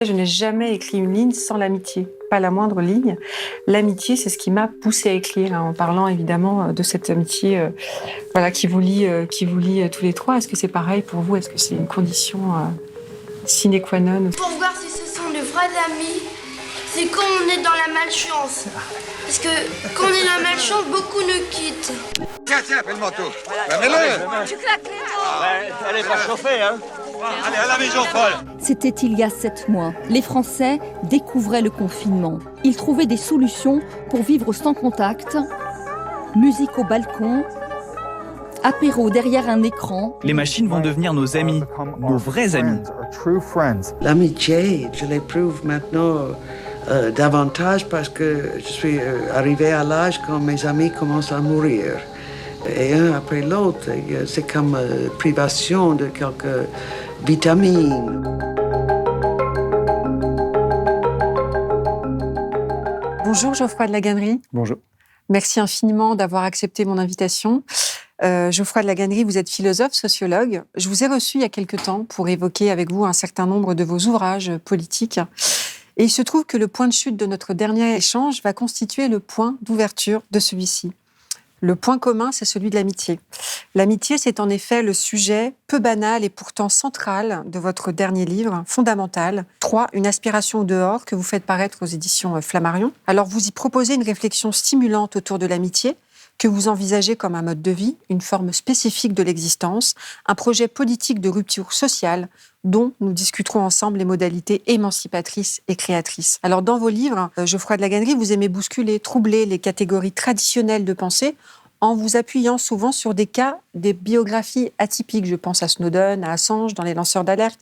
Je n'ai jamais écrit une ligne sans l'amitié, pas la moindre ligne. L'amitié, c'est ce qui m'a poussée à écrire, hein, en parlant évidemment de cette amitié qui vous lie tous les trois. Est-ce que c'est pareil pour vous? Est-ce que c'est une condition sine qua non? Pour voir si ce sont de vrais amis, c'est quand on est dans la malchance. Parce que quand on est dans la malchance, beaucoup nous quittent. Tiens, fais le manteau. Mets-le. Tu claques les dents. Ouais, elle est pas chauffée, hein. Allez, à la maison, Paul. C'était il y a 7 mois. Les Français découvraient le confinement. Ils trouvaient des solutions pour vivre sans contact. Musique au balcon, apéro derrière un écran. Les machines vont devenir nos amis, nos vrais amis. L'amitié, je l'éprouve maintenant davantage parce que je suis arrivé à l'âge quand mes amis commencent à mourir. Et un après l'autre, c'est comme privation de quelques vitamines. Bonjour Geoffroy de la Gannerie. Bonjour. Merci infiniment d'avoir accepté mon invitation. Geoffroy de la Gannerie, vous êtes philosophe, sociologue. Je vous ai reçu il y a quelque temps pour évoquer avec vous un certain nombre de vos ouvrages politiques. Et il se trouve que le point de chute de notre dernier échange va constituer le point d'ouverture de celui-ci. Le point commun, c'est celui de l'amitié. L'amitié, c'est en effet le sujet peu banal et pourtant central de votre dernier livre, fondamental. 3, une aspiration au dehors, que vous faites paraître aux éditions Flammarion. Alors, vous y proposez une réflexion stimulante autour de l'amitié, que vous envisagez comme un mode de vie, une forme spécifique de l'existence, un projet politique de rupture sociale dont nous discuterons ensemble les modalités émancipatrices et créatrices. Alors, dans vos livres, Geoffroy de la Gannerie, vous aimez bousculer, troubler les catégories traditionnelles de pensée en vous appuyant souvent sur des cas, des biographies atypiques. Je pense à Snowden, à Assange dans Les lanceurs d'alerte,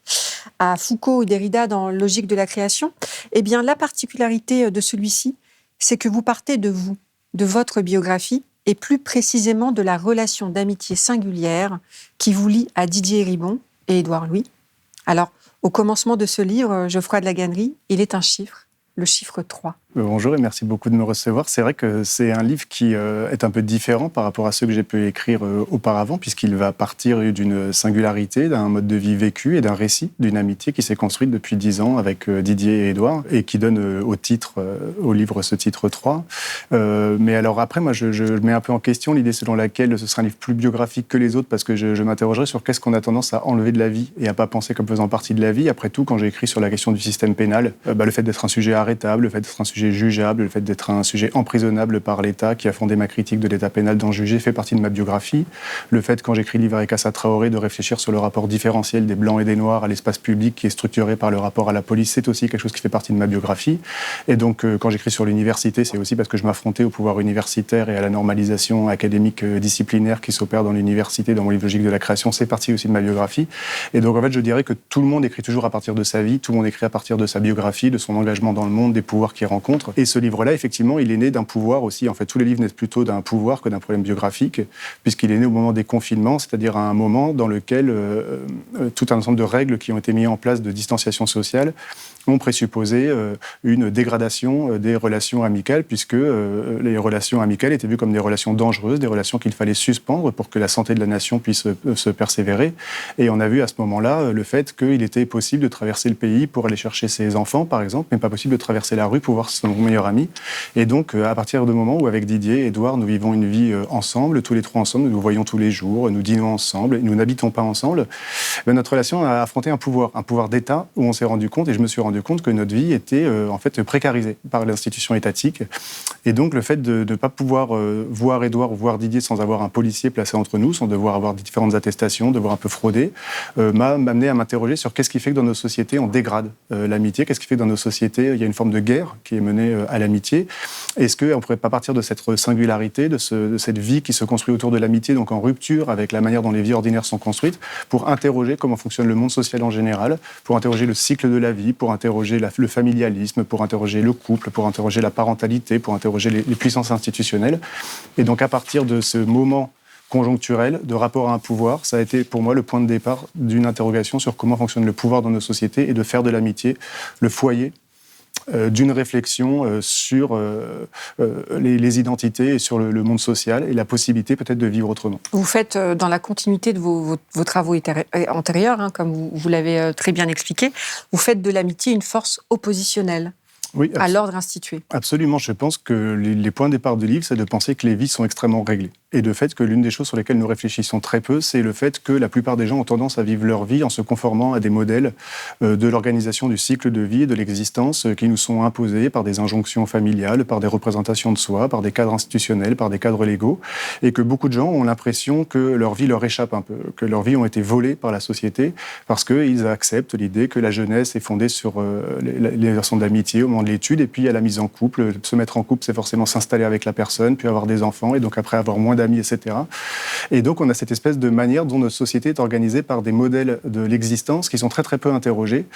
à Foucault ou Derrida dans Logique de la création. Eh bien, la particularité de celui-ci, c'est que vous partez de vous, de votre biographie, et plus précisément de la relation d'amitié singulière qui vous lie à Didier Ribon et Édouard Louis. Alors, au commencement de ce livre, Geoffroy de la Gannerie, il est un chiffre, le chiffre 3. Bonjour et merci beaucoup de me recevoir. C'est vrai que c'est un livre qui est un peu différent par rapport à ceux que j'ai pu écrire auparavant, puisqu'il va partir d'une singularité, d'un mode de vie vécu et d'un récit, d'une amitié qui s'est construite depuis 10 ans avec Didier et Édouard et qui donne au livre ce titre 3. Mais alors après, moi, je mets un peu en question l'idée selon laquelle ce sera un livre plus biographique que les autres, parce que je m'interrogerai sur qu'est-ce qu'on a tendance à enlever de la vie et à pas penser comme faisant partie de la vie. Après tout, quand j'ai écrit sur la question du système pénal, le fait d'être un sujet arrêtable, le fait d'être un sujet jugeable, le fait d'être un sujet emprisonnable par l'État qui a fondé ma critique de l'État pénal d'en juger fait partie de ma biographie. Le fait, quand j'écris le livre avec Assa Traoré, de réfléchir sur le rapport différentiel des Blancs et des Noirs à l'espace public qui est structuré par le rapport à la police, c'est aussi quelque chose qui fait partie de ma biographie. Et donc, quand j'écris sur l'université, c'est aussi parce que je m'affrontais au pouvoir universitaire et à la normalisation académique disciplinaire qui s'opère dans l'université, dans mon livre Logique de la création, c'est partie aussi de ma biographie. Et donc, en fait, je dirais que tout le monde écrit toujours à partir de sa vie, tout le monde écrit à partir de sa biographie, de son engagement dans le monde, des pouvoirs qu'il rencontre. Et ce livre-là, effectivement, il est né d'un pouvoir aussi. En fait, tous les livres naissent plutôt d'un pouvoir que d'un problème biographique, puisqu'il est né au moment des confinements, c'est-à-dire à un moment dans lequel tout un ensemble de règles qui ont été mises en place de distanciation sociale ont présupposé une dégradation des relations amicales, puisque les relations amicales étaient vues comme des relations dangereuses, des relations qu'il fallait suspendre pour que la santé de la nation puisse se persévérer. Et on a vu à ce moment-là le fait qu'il était possible de traverser le pays pour aller chercher ses enfants, par exemple, mais pas possible de traverser la rue pour voir son meilleur ami. Et donc, à partir du moment où, avec Didier et Édouard, nous vivons une vie ensemble, tous les trois ensemble, nous nous voyons tous les jours, nous dînons ensemble, nous n'habitons pas ensemble, notre relation a affronté un pouvoir d'État où on s'est rendu compte, et je me suis rendu compte que notre vie était en fait précarisée par l'institution étatique. Et donc, le fait de ne pas pouvoir voir Édouard ou voir Didier sans avoir un policier placé entre nous, sans devoir avoir différentes attestations, devoir un peu frauder, m'a amené à m'interroger sur qu'est-ce qui fait que dans nos sociétés, on dégrade l'amitié, qu'est-ce qui fait que dans nos sociétés, il y a une forme de guerre qui est menée à l'amitié. Est-ce qu'on ne pourrait pas partir de cette singularité, de cette vie qui se construit autour de l'amitié, donc en rupture avec la manière dont les vies ordinaires sont construites, pour interroger comment fonctionne le monde social en général, pour interroger le cycle de la vie, pour interroger le familialisme, pour interroger le couple, pour interroger la parentalité, pour interroger les puissances institutionnelles. Et donc à partir de ce moment conjoncturel de rapport à un pouvoir, ça a été pour moi le point de départ d'une interrogation sur comment fonctionne le pouvoir dans nos sociétés et de faire de l'amitié le foyer d'une réflexion sur les identités et sur le monde social et la possibilité peut-être de vivre autrement. Vous faites, dans la continuité de vos travaux antérieurs, comme vous l'avez très bien expliqué, vous faites de l'amitié une force oppositionnelle. Oui, à l'ordre institué. Absolument. Je pense que les points de départ du livre, c'est de penser que les vies sont extrêmement réglées. Et de fait que l'une des choses sur lesquelles nous réfléchissons très peu, c'est le fait que la plupart des gens ont tendance à vivre leur vie en se conformant à des modèles de l'organisation du cycle de vie et de l'existence qui nous sont imposés par des injonctions familiales, par des représentations de soi, par des cadres institutionnels, par des cadres légaux, et que beaucoup de gens ont l'impression que leur vie leur échappe un peu, que leurs vies ont été volées par la société parce qu'ils acceptent l'idée que la jeunesse est fondée sur les relations d'amitié au moment de l'étude, et puis à la mise en couple. Se mettre en couple, c'est forcément s'installer avec la personne, puis avoir des enfants, et donc après avoir moins d'amis, etc. Et donc on a cette espèce de manière dont notre société est organisée par des modèles de l'existence qui sont très très peu interrogés.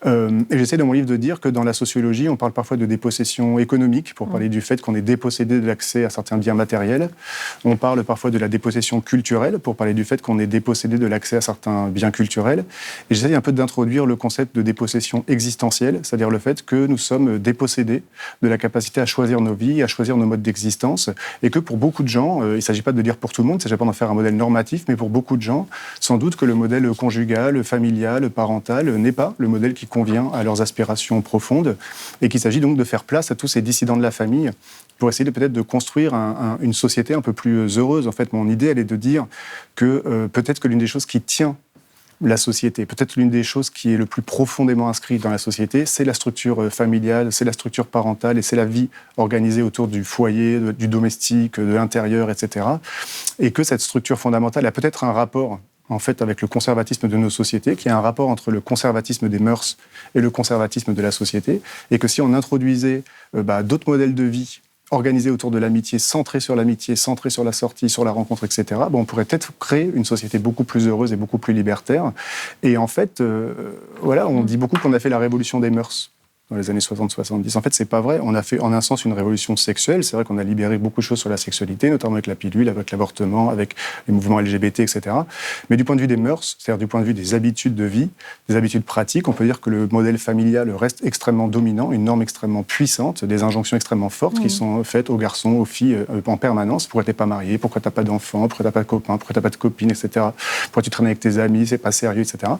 Et j'essaie dans mon livre de dire que dans la sociologie, on parle parfois de dépossession économique, pour parler du fait qu'on est dépossédé de l'accès à certains biens matériels. On parle parfois de la dépossession culturelle, pour parler du fait qu'on est dépossédé de l'accès à certains biens culturels. Et j'essaie un peu d'introduire le concept de dépossession existentielle, c'est-à-dire le fait que nous sommes dépossédés de la capacité à choisir nos vies, à choisir nos modes d'existence, et que pour beaucoup de gens, il ne s'agit pas de dire pour tout le monde, il ne s'agit pas d'en faire un modèle normatif, mais pour beaucoup de gens, sans doute que le modèle conjugal, familial, parental n'est pas le modèle qui convient à leurs aspirations profondes, et qu'il s'agit donc de faire place à tous ces dissidents de la famille pour essayer peut-être de construire une société un peu plus heureuse. En fait, mon idée, elle est de dire que peut-être que l'une des choses qui tient la société, peut-être l'une des choses qui est le plus profondément inscrite dans la société, c'est la structure familiale, c'est la structure parentale et c'est la vie organisée autour du foyer, du domestique, de l'intérieur, etc. Et que cette structure fondamentale a peut-être un rapport en fait avec le conservatisme de nos sociétés, qu'il y a un rapport entre le conservatisme des mœurs et le conservatisme de la société, et que si on introduisait d'autres modèles de vie organisé autour de l'amitié, centré sur la sortie, sur la rencontre, etc., on pourrait peut-être créer une société beaucoup plus heureuse et beaucoup plus libertaire. Et en fait, on dit beaucoup qu'on a fait la révolution des mœurs dans les années 60-70. En fait, c'est pas vrai. On a fait, en un sens, une révolution sexuelle. C'est vrai qu'on a libéré beaucoup de choses sur la sexualité, notamment avec la pilule, avec l'avortement, avec les mouvements LGBT, etc. Mais du point de vue des mœurs, c'est-à-dire du point de vue des habitudes de vie, des habitudes pratiques, on peut dire que le modèle familial reste extrêmement dominant, une norme extrêmement puissante, des injonctions extrêmement fortes qui sont faites aux garçons, aux filles en permanence. Pourquoi t'es pas marié? Pourquoi t'as pas d'enfant? Pourquoi t'as pas de copain? Pourquoi t'as pas de copine, etc. Pourquoi tu traînes avec tes amis? C'est pas sérieux, etc.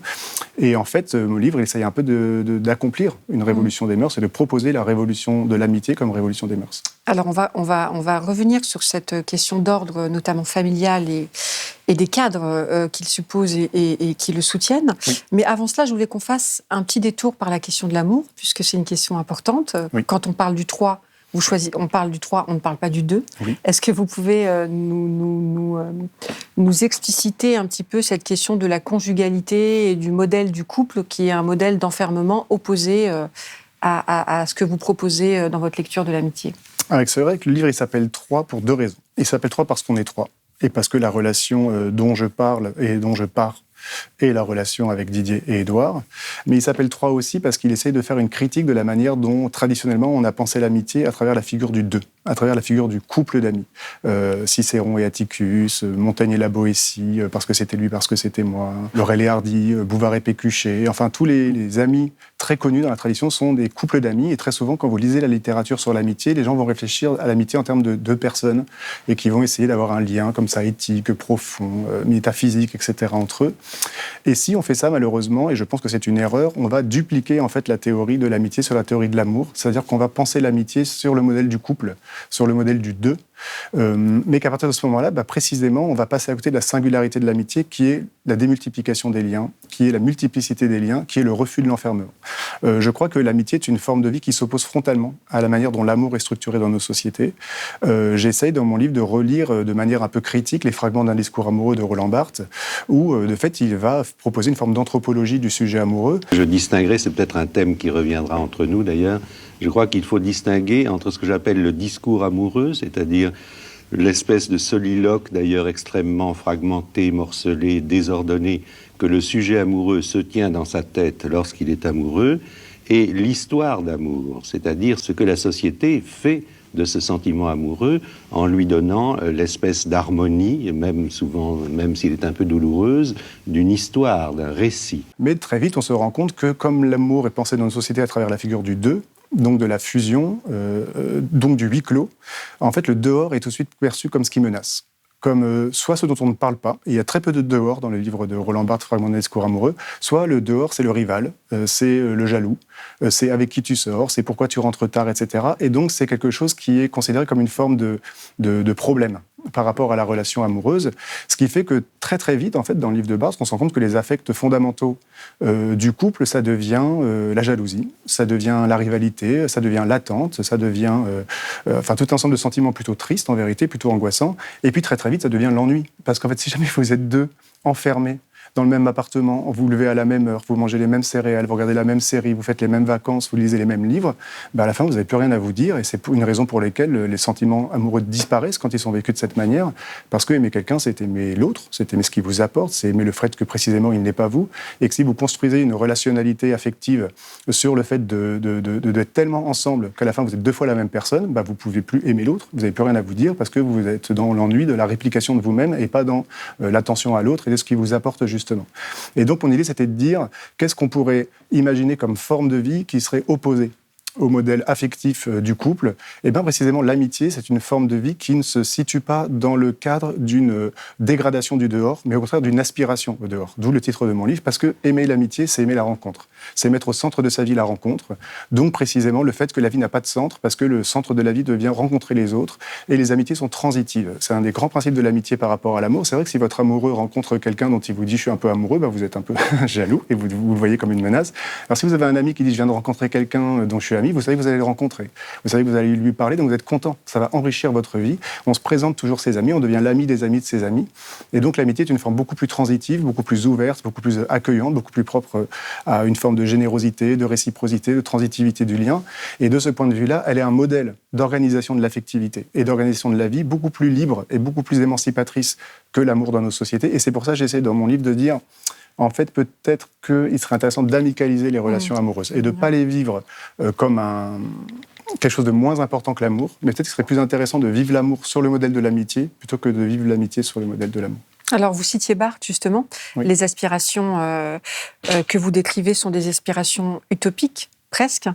Et en fait, mon livre, il essaye un peu d'accomplir une révolution des mœurs et de proposer la révolution de l'amitié comme révolution des mœurs. Alors on va revenir sur cette question d'ordre, notamment familial et des cadres qu'il suppose et qui le soutiennent. Oui. Mais avant cela, je voulais qu'on fasse un petit détour par la question de l'amour, puisque c'est une question importante. Oui. Quand on parle du 3, on parle du 3, on ne parle pas du 2. Oui. Est-ce que vous pouvez nous expliciter un petit peu cette question de la conjugalité et du modèle du couple, qui est un modèle d'enfermement opposé à ce que vous proposez dans votre lecture de l'amitié? C'est vrai que le livre, il s'appelle 3 pour 2 raisons. Il s'appelle 3 parce qu'on est 3, et parce que la relation dont je parle et dont je pars est la relation avec Didier et Édouard. Mais il s'appelle 3 aussi parce qu'il essaye de faire une critique de la manière dont, traditionnellement, on a pensé l'amitié à travers la figure du 2, à travers la figure du couple d'amis. Cicéron et Atticus, Montaigne et la Boétie, parce que c'était lui, parce que c'était moi, Laurel et Hardy, Bouvard et Pécuchet, enfin tous les amis très connus dans la tradition sont des couples d'amis, et très souvent, quand vous lisez la littérature sur l'amitié, les gens vont réfléchir à l'amitié en termes de 2 personnes, et qui vont essayer d'avoir un lien comme ça éthique, profond, métaphysique, etc. entre eux. Et si on fait ça, malheureusement, et je pense que c'est une erreur, on va dupliquer en fait la théorie de l'amitié sur la théorie de l'amour, c'est-à-dire qu'on va penser l'amitié sur le modèle du couple, sur le modèle du 2, mais qu'à partir de ce moment-là, précisément, on va passer à côté de la singularité de l'amitié, qui est la démultiplication des liens, qui est la multiplicité des liens, qui est le refus de l'enfermement. Je crois que l'amitié est une forme de vie qui s'oppose frontalement à la manière dont l'amour est structuré dans nos sociétés. J'essaye dans mon livre de relire de manière un peu critique les fragments d'un discours amoureux de Roland Barthes, où de fait il va proposer une forme d'anthropologie du sujet amoureux. Je distinguerai, c'est peut-être un thème qui reviendra entre nous d'ailleurs, je crois qu'il faut distinguer entre ce que j'appelle le discours amoureux, c'est-à-dire l'espèce de soliloque d'ailleurs extrêmement fragmenté, morcelé, désordonné, que le sujet amoureux se tient dans sa tête lorsqu'il est amoureux, et l'histoire d'amour, c'est-à-dire ce que la société fait de ce sentiment amoureux en lui donnant l'espèce d'harmonie, même souvent, même s'il est un peu douloureuse, d'une histoire, d'un récit. Mais très vite, on se rend compte que comme l'amour est pensé dans une société à travers la figure du 2, donc de la fusion, donc du huis clos, en fait, le dehors est tout de suite perçu comme ce qui menace. Comme soit ce dont on ne parle pas, et il y a très peu de dehors dans le livre de Roland Barthes, Fragments d'un discours amoureux, soit le dehors, c'est le rival, c'est le jaloux, c'est avec qui tu sors, c'est pourquoi tu rentres tard, etc. Et donc, c'est quelque chose qui est considéré comme une forme de problème par rapport à la relation amoureuse, ce qui fait que très très vite, en fait, dans le livre de Barthes, on se rend compte que les affects fondamentaux du couple, ça devient la jalousie, ça devient la rivalité, ça devient l'attente, ça devient tout un ensemble de sentiments plutôt tristes, en vérité, plutôt angoissants, et puis très très vite, ça devient l'ennui, parce qu'en fait, si jamais vous êtes deux enfermés dans le même appartement, vous vous levez à la même heure, vous mangez les mêmes céréales, vous regardez la même série, vous faites les mêmes vacances, vous lisez les mêmes livres, à la fin, vous n'avez plus rien à vous dire, et c'est une raison pour laquelle les sentiments amoureux disparaissent quand ils sont vécus de cette manière, parce que aimer quelqu'un, c'est aimer l'autre, c'est aimer ce qu'il vous apporte, c'est aimer le fait que précisément il n'est pas vous, et que si vous construisez une relationnalité affective sur le fait d'être tellement ensemble qu'à la fin, vous êtes deux fois la même personne, vous ne pouvez plus aimer l'autre, vous n'avez plus rien à vous dire, parce que vous êtes dans l'ennui de la réplication de vous-même, et pas dans l'attention à l'autre et de ce qui vous apporte justement. Et donc, mon idée, c'était de dire qu'est-ce qu'on pourrait imaginer comme forme de vie qui serait opposée au modèle affectif du couple. Et bien précisément, l'amitié, c'est une forme de vie qui ne se situe pas dans le cadre d'une dégradation du dehors, mais au contraire d'une aspiration au dehors. D'où le titre de mon livre, parce que aimer l'amitié, c'est aimer la rencontre. C'est mettre au centre de sa vie la rencontre. Donc précisément le fait que la vie n'a pas de centre, parce que le centre de la vie devient rencontrer les autres, et les amitiés sont transitives. C'est un des grands principes de l'amitié par rapport à l'amour. C'est vrai que si votre amoureux rencontre quelqu'un dont il vous dit « je suis un peu amoureux », vous êtes un peu jaloux, et vous le voyez comme une menace. Alors si vous avez un ami qui dit « je viens de rencontrer quelqu'un dont je suis ami », vous savez que vous allez le rencontrer. Vous savez que vous allez lui parler, donc vous êtes content. Ça va enrichir votre vie. On se présente toujours ses amis, on devient l'ami des amis de ses amis. Et donc l'amitié est une forme beaucoup plus transitive, beaucoup plus ouverte, beaucoup plus accueillante, beaucoup plus propre à une forme de générosité, de réciprocité, de transitivité du lien. Et de ce point de vue-là, elle est un modèle d'organisation de l'affectivité et d'organisation de la vie beaucoup plus libre et beaucoup plus émancipatrice que l'amour dans nos sociétés. Et c'est pour ça que j'essaie dans mon livre de dire... En fait, peut-être qu'il serait intéressant d'amicaliser les relations amoureuses et de ne pas les vivre comme quelque chose de moins important que l'amour, mais peut-être qu'il serait plus intéressant de vivre l'amour sur le modèle de l'amitié plutôt que de vivre l'amitié sur le modèle de l'amour. Alors, vous citiez Barthes, justement. Oui. Les aspirations que vous décrivez sont des aspirations utopiques, presque.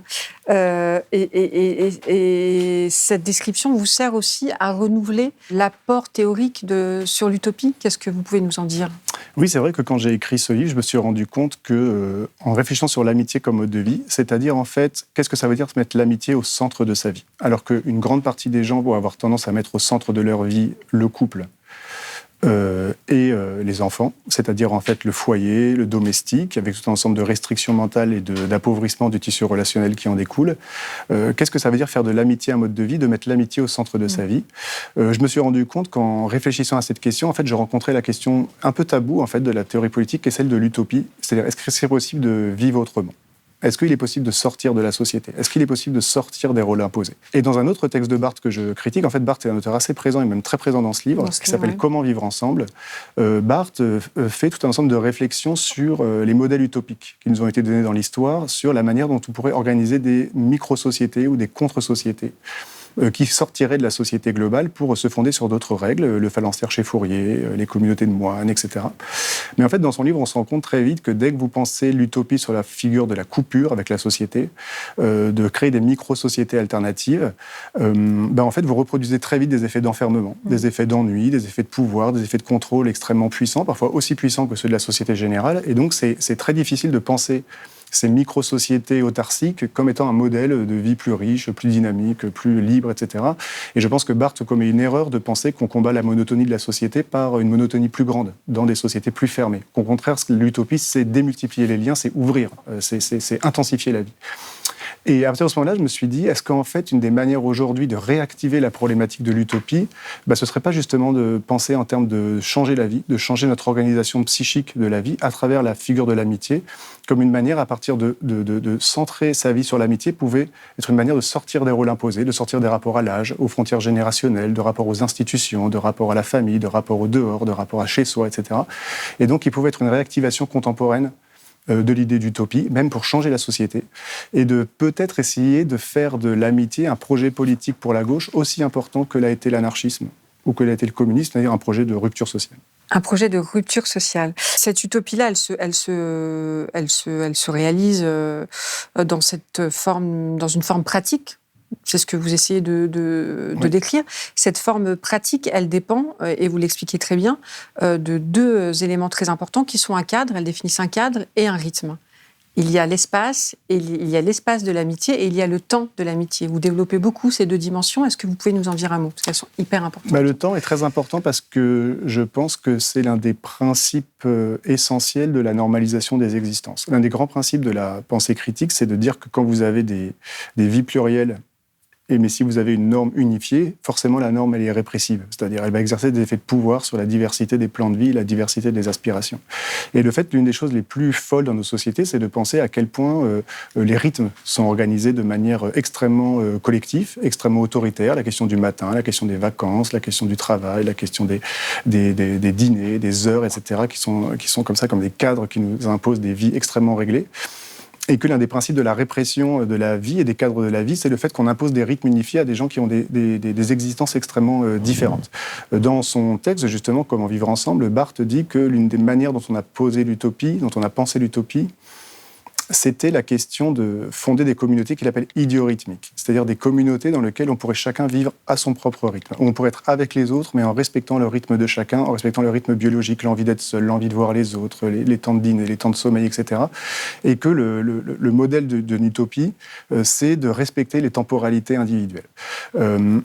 Et cette description vous sert aussi à renouveler l'apport théorique sur l'utopie. Qu'est-ce que vous pouvez nous en dire ? Oui, c'est vrai que quand j'ai écrit ce livre, je me suis rendu compte que, en réfléchissant sur l'amitié comme mode de vie, c'est-à-dire en fait, qu'est-ce que ça veut dire de mettre l'amitié au centre de sa vie ? Alors qu'une grande partie des gens vont avoir tendance à mettre au centre de leur vie le couple, et les enfants, c'est-à-dire en fait le foyer, le domestique, avec tout un ensemble de restrictions mentales et d'appauvrissement du tissu relationnel qui en découle. Qu'est-ce que ça veut dire faire de l'amitié un mode de vie, de mettre l'amitié au centre de sa vie ? Je me suis rendu compte qu'en réfléchissant à cette question, en fait, je rencontrais la question un peu taboue en fait de la théorie politique, qui est celle de l'utopie, c'est-à-dire est-ce que c'est possible de vivre autrement ? Est-ce qu'il est possible de sortir de la société ? Est-ce qu'il est possible de sortir des rôles imposés ? Et dans un autre texte de Barthes que je critique, en fait, Barthes est un auteur assez présent et même très présent dans ce livre, qui s'appelle « Comment vivre ensemble ». Barthes fait tout un ensemble de réflexions sur les modèles utopiques qui nous ont été donnés dans l'histoire, sur la manière dont on pourrait organiser des micro-sociétés ou des contre-sociétés qui sortiraient de la société globale pour se fonder sur d'autres règles, le phalanstère chez Fourier, les communautés de moines, etc. Mais en fait, dans son livre, on se rend compte très vite que dès que vous pensez l'utopie sur la figure de la coupure avec la société, de créer des micro-sociétés alternatives, en fait, vous reproduisez très vite des effets d'enfermement, des effets d'ennui, des effets de pouvoir, des effets de contrôle extrêmement puissants, parfois aussi puissants que ceux de la société générale. Et donc, c'est très difficile de penser ces micro-sociétés autarciques comme étant un modèle de vie plus riche, plus dynamique, plus libre, etc. Et je pense que Barthes commet une erreur de penser qu'on combat la monotonie de la société par une monotonie plus grande, dans des sociétés plus fermées. Qu'au contraire, l'utopie, c'est démultiplier les liens, c'est ouvrir, c'est intensifier la vie. Et à partir de ce moment-là, je me suis dit, est-ce qu'en fait, une des manières aujourd'hui de réactiver la problématique de l'utopie, ce ne serait pas justement de penser en termes de changer la vie, de changer notre organisation psychique de la vie à travers la figure de l'amitié, comme une manière, à partir de centrer sa vie sur l'amitié, pouvait être une manière de sortir des rôles imposés, de sortir des rapports à l'âge, aux frontières générationnelles, de rapports aux institutions, de rapports à la famille, de rapports au dehors, de rapports à chez soi, etc. Et donc, il pouvait être une réactivation contemporaine de l'idée d'utopie, même pour changer la société, et de peut-être essayer de faire de l'amitié un projet politique pour la gauche aussi important que l'a été l'anarchisme ou que l'a été le communisme, c'est-à-dire un projet de rupture sociale. Un projet de rupture sociale. Cette utopie-là, elle se réalise dans une forme pratique. C'est ce que vous essayez de décrire. Cette forme pratique, elle dépend, et vous l'expliquez très bien, de deux éléments très importants qui sont un cadre. Elle définissent un cadre et un rythme. Il y a l'espace, et il y a l'espace de l'amitié, et il y a le temps de l'amitié. Vous développez beaucoup ces deux dimensions. Est-ce que vous pouvez nous en dire un mot? Parce qu'elles sont hyper importantes. Le temps est très important parce que je pense que c'est l'un des principes essentiels de la normalisation des existences. L'un des grands principes de la pensée critique, c'est de dire que quand vous avez des vies plurielles, mais si vous avez une norme unifiée, forcément la norme elle est répressive, c'est-à-dire elle va exercer des effets de pouvoir sur la diversité des plans de vie, la diversité des aspirations. Et le fait, l'une des choses les plus folles dans nos sociétés, c'est de penser à quel point les rythmes sont organisés de manière extrêmement collective, extrêmement autoritaire. La question du matin, la question des vacances, la question du travail, la question des dîners, des heures, etc., qui sont comme ça, comme des cadres qui nous imposent des vies extrêmement réglées. Et que l'un des principes de la répression de la vie et des cadres de la vie, c'est le fait qu'on impose des rythmes unifiés à des gens qui ont des existences extrêmement différentes. Dans son texte, justement, Comment vivre ensemble, Barthes dit que l'une des manières dont on a posé l'utopie, dont on a pensé l'utopie, c'était la question de fonder des communautés qu'il appelle idiorhythmiques, c'est-à-dire des communautés dans lesquelles on pourrait chacun vivre à son propre rythme. On pourrait être avec les autres, mais en respectant le rythme de chacun, en respectant le rythme biologique, l'envie d'être seul, l'envie de voir les autres, les temps de dîner, les temps de sommeil, etc. Et que le modèle d'une utopie, c'est de respecter les temporalités individuelles.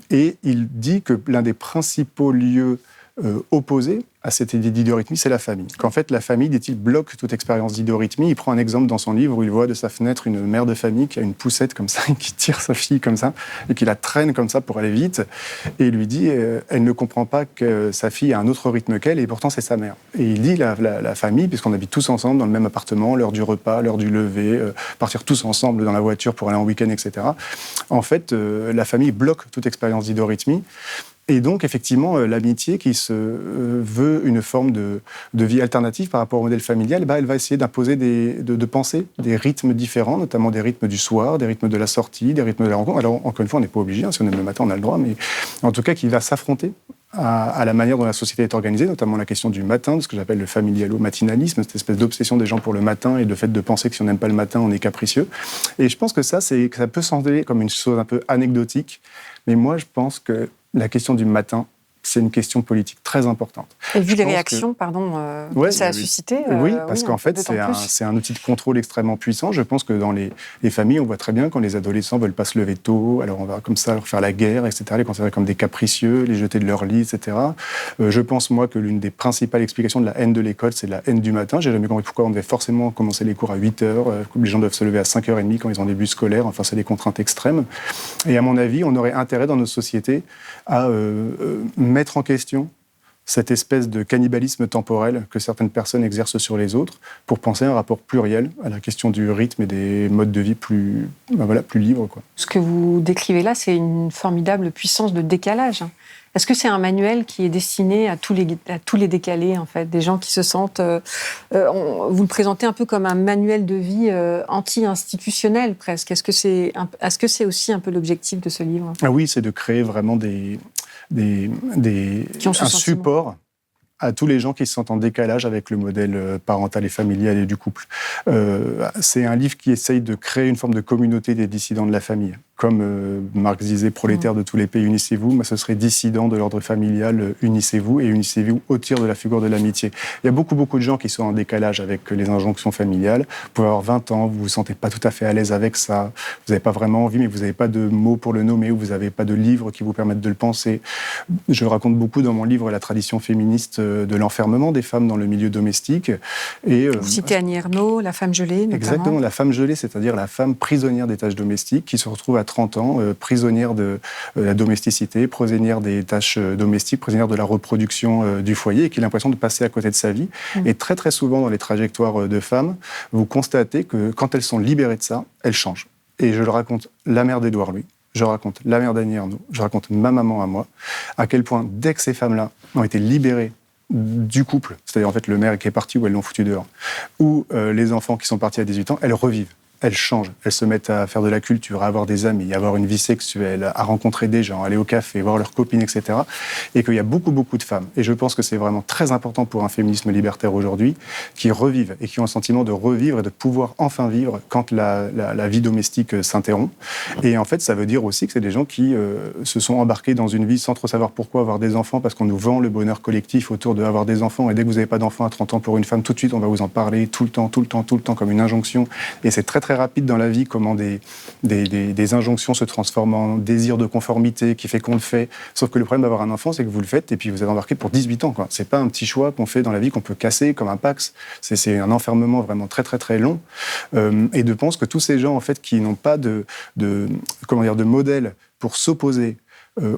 Et il dit que l'un des principaux lieux opposé à cette idée d'idiorhythmie, c'est la famille. Qu'en fait, la famille, dit-il, bloque toute expérience d'idiorhythmie. Il prend un exemple dans son livre où il voit de sa fenêtre une mère de famille qui a une poussette comme ça, qui tire sa fille comme ça, et qui la traîne comme ça pour aller vite. Et il lui dit, elle ne comprend pas que sa fille a un autre rythme qu'elle, et pourtant c'est sa mère. Et il dit, la famille, puisqu'on habite tous ensemble dans le même appartement, l'heure du repas, l'heure du lever, partir tous ensemble dans la voiture pour aller en week-end, etc. En fait, la famille bloque toute expérience d'idiorhythmie. Et donc, effectivement, l'amitié qui se veut une forme de vie alternative par rapport au modèle familial, elle va essayer d'imposer de penser des rythmes différents, notamment des rythmes du soir, des rythmes de la sortie, des rythmes de la rencontre. Alors, encore une fois, on n'est pas obligé, si on aime le matin, on a le droit, mais en tout cas, qui va s'affronter à la manière dont la société est organisée, notamment la question du matin, de ce que j'appelle le familialo-matinalisme, cette espèce d'obsession des gens pour le matin et le fait de penser que si on n'aime pas le matin, on est capricieux. Et je pense que ça peut sembler comme une chose un peu anecdotique, mais moi, je pense que la question du matin, c'est une question politique très importante. Et vu les réactions, que ça a suscité... Oui, parce qu'en fait, c'est un outil de contrôle extrêmement puissant. Je pense que dans les familles, on voit très bien quand les adolescents ne veulent pas se lever tôt, alors on va comme ça leur faire la guerre, etc., les considérer comme des capricieux, les jeter de leur lit, etc. Je pense, moi, que l'une des principales explications de la haine de l'école, c'est la haine du matin. J'ai jamais compris pourquoi on devait forcément commencer les cours à 8h, les gens doivent se lever à 5h30 quand ils ont des bus scolaires. Enfin, c'est des contraintes extrêmes. Et à mon avis, on aurait intérêt dans nos sociétés à mettre en question cette espèce de cannibalisme temporel que certaines personnes exercent sur les autres pour penser un rapport pluriel à la question du rythme et des modes de vie plus libres, quoi. Ce que vous décrivez là, c'est une formidable puissance de décalage. Est-ce que c'est un manuel qui est destiné à tous les décalés, en fait, des gens qui se sentent... vous le présentez un peu comme un manuel de vie anti-institutionnel, presque. Est-ce que c'est aussi un peu l'objectif de ce livre ? Ah oui, c'est de créer vraiment un support à tous les gens qui se sentent en décalage avec le modèle parental et familial et du couple. C'est un livre qui essaye de créer une forme de communauté des dissidents de la famille. Comme Marx disait, prolétaires de tous les pays, unissez-vous, mais ce serait dissidents de l'ordre familial, unissez-vous, et unissez-vous au tir de la figure de l'amitié. Il y a beaucoup de gens qui sont en décalage avec les injonctions familiales. Vous pouvez avoir 20 ans, vous ne vous sentez pas tout à fait à l'aise avec ça, vous n'avez pas vraiment envie, mais vous n'avez pas de mots pour le nommer, ou vous n'avez pas de livre qui vous permettent de le penser. Je raconte beaucoup dans mon livre la tradition féministe de l'enfermement des femmes dans le milieu domestique. Et, vous citez Annie Ernaux, la femme gelée, notamment. Exactement, la femme gelée, c'est-à-dire la femme prisonnière des tâches domestiques qui se retrouve à 30 ans, prisonnière de la domesticité, prisonnière des tâches domestiques, prisonnière de la reproduction du foyer, et qui a l'impression de passer à côté de sa vie. Et très très souvent dans les trajectoires de femmes, vous constatez que quand elles sont libérées de ça, elles changent. Et je le raconte, la mère d'Édouard Louis, je raconte la mère d'Annie Ernaux, je raconte ma maman à moi, à quel point dès que ces femmes-là ont été libérées du couple, c'est-à-dire en fait le mère qui est parti ou elles l'ont foutu dehors, ou les enfants qui sont partis à 18 ans, elles revivent. elles changent. Elles se mettent à faire de la culture, à avoir des amis, à avoir une vie sexuelle, à rencontrer des gens, aller au café, voir leurs copines, etc. Et qu'il y a beaucoup de femmes. Et je pense que c'est vraiment très important pour un féminisme libertaire aujourd'hui, qui revivent et qui ont le sentiment de revivre et de pouvoir enfin vivre quand la vie domestique s'interrompt. Et en fait, ça veut dire aussi que c'est des gens qui se sont embarqués dans une vie sans trop savoir pourquoi avoir des enfants, parce qu'on nous vend le bonheur collectif autour d'avoir des enfants. Et dès que vous n'avez pas d'enfants à 30 ans pour une femme, tout de suite, on va vous en parler tout le temps, comme une injonction. Et c'est très, très rapide dans la vie comment des injonctions se transforment en désir de conformité qui fait qu'on le fait. Sauf que le problème d'avoir un enfant, c'est que vous le faites et puis vous êtes embarqué pour 18 ans, quoi. C'est pas un petit choix qu'on fait dans la vie qu'on peut casser comme un Pax. C'est un enfermement vraiment très, très, très long. Et je pense que tous ces gens, en fait, qui n'ont pas de modèle pour s'opposer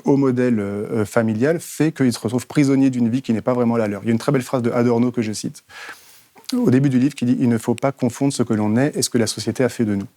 au modèle familial, fait qu'ils se retrouvent prisonniers d'une vie qui n'est pas vraiment la leur. Il y a une très belle phrase de Adorno que je cite, au début du livre, qui dit « Il ne faut pas confondre ce que l'on est et ce que la société a fait de nous ».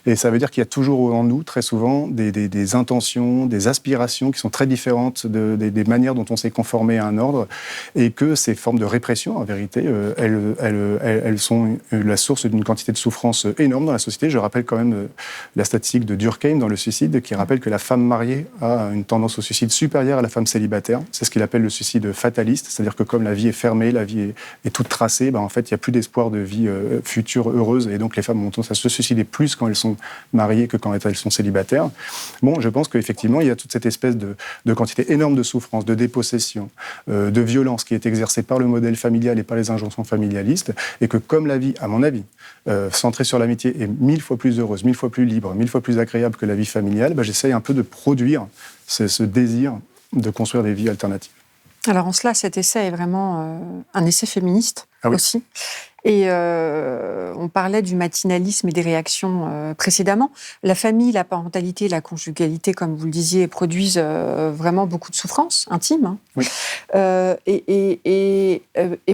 Et ça veut dire qu'il y a toujours en nous, très souvent, des intentions, des aspirations qui sont très différentes des manières dont on s'est conformé à un ordre, et que ces formes de répression, en vérité, elles sont la source d'une quantité de souffrance énorme dans la société. Je rappelle quand même la statistique de Durkheim dans le suicide, qui rappelle que la femme mariée a une tendance au suicide supérieure à la femme célibataire. C'est ce qu'il appelle le suicide fataliste, c'est-à-dire que comme la vie est fermée, la vie est toute tracée, en fait, il n'y a plus d'espoir de vie future heureuse, et donc les femmes ont tendance à se suicider plus quand elles sont mariées que quand elles sont célibataires. Bon, je pense qu'effectivement, il y a toute cette espèce de quantité énorme de souffrance, de dépossession, de violence qui est exercée par le modèle familial et par les injonctions familialistes, et que comme la vie, à mon avis, centrée sur l'amitié est 1000 fois plus heureuse, 1000 fois plus libre, 1000 fois plus agréable que la vie familiale, j'essaye un peu de produire ce désir de construire des vies alternatives. Alors en cela, cet essai est vraiment un essai féministe aussi. Et on parlait du matinalisme et des réactions précédemment. La famille, la parentalité, la conjugalité, comme vous le disiez, produisent vraiment beaucoup de souffrances intimes. Oui. Et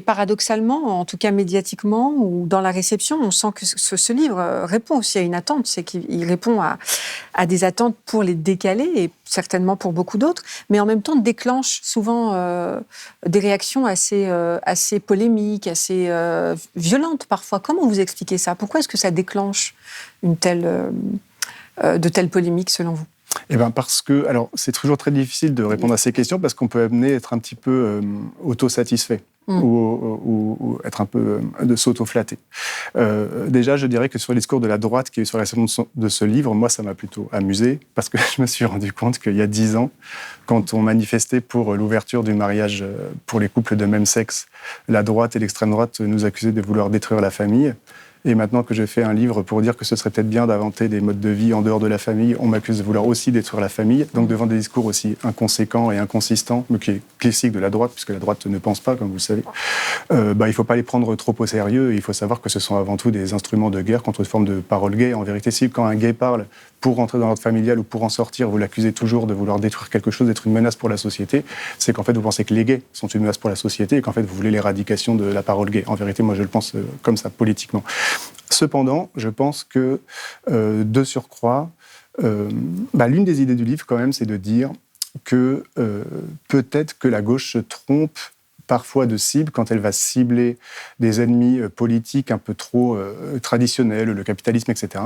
paradoxalement, en tout cas médiatiquement ou dans la réception, on sent que ce livre répond aussi à une attente. C'est qu'il répond à des attentes pour les décaler et certainement pour beaucoup d'autres, mais en même temps déclenche souvent des réactions assez polémiques, assez violente parfois. Comment vous expliquez ça ? Pourquoi est-ce que ça déclenche de telles polémiques selon vous ? Parce que, alors, c'est toujours très difficile de répondre à ces questions parce qu'on peut amener à être un petit peu autosatisfait. Ou être un peu de s'auto-flatter. Déjà, je dirais que sur le discours de la droite qui est sur la réception de ce livre, moi, ça m'a plutôt amusé parce que je me suis rendu compte qu'il y a 10 ans, quand on manifestait pour l'ouverture du mariage pour les couples de même sexe, la droite et l'extrême droite nous accusaient de vouloir détruire la famille. Et maintenant que je fais un livre pour dire que ce serait peut-être bien d'inventer des modes de vie en dehors de la famille, on m'accuse de vouloir aussi détruire la famille. Donc devant des discours aussi inconséquents et inconsistants, mais qui est classique de la droite, puisque la droite ne pense pas, comme vous le savez, il ne faut pas les prendre trop au sérieux. Et il faut savoir que ce sont avant tout des instruments de guerre contre une forme de parole gay. En vérité, si quand un gay parle pour rentrer dans l'ordre familial ou pour en sortir, vous l'accusez toujours de vouloir détruire quelque chose, d'être une menace pour la société, c'est qu'en fait vous pensez que les gays sont une menace pour la société et qu'en fait vous voulez l'éradication de la parole gay. En vérité, moi je le pense comme ça, politiquement. Cependant, je pense que, de surcroît, l'une des idées du livre, quand même, c'est de dire que peut-être que la gauche se trompe parfois de cible quand elle va cibler des ennemis politiques un peu trop traditionnels, le capitalisme, etc.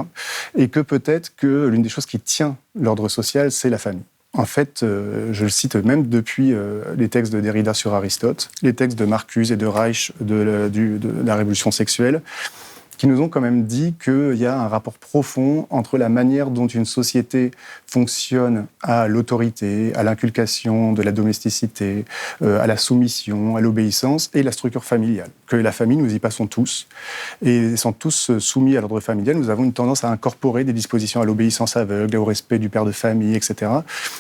Et que peut-être que l'une des choses qui tient l'ordre social, c'est la famille. En fait, je le cite même depuis les textes de Derrida sur Aristote, les textes de Marcuse et de Reich de la révolution sexuelle, qui nous ont quand même dit qu'il y a un rapport profond entre la manière dont une société fonctionne à l'autorité, à l'inculcation de la domesticité, à la soumission, à l'obéissance, et la structure familiale. Que la famille, nous y passons tous. Et étant tous soumis à l'ordre familial, nous avons une tendance à incorporer des dispositions à l'obéissance aveugle, au respect du père de famille, etc.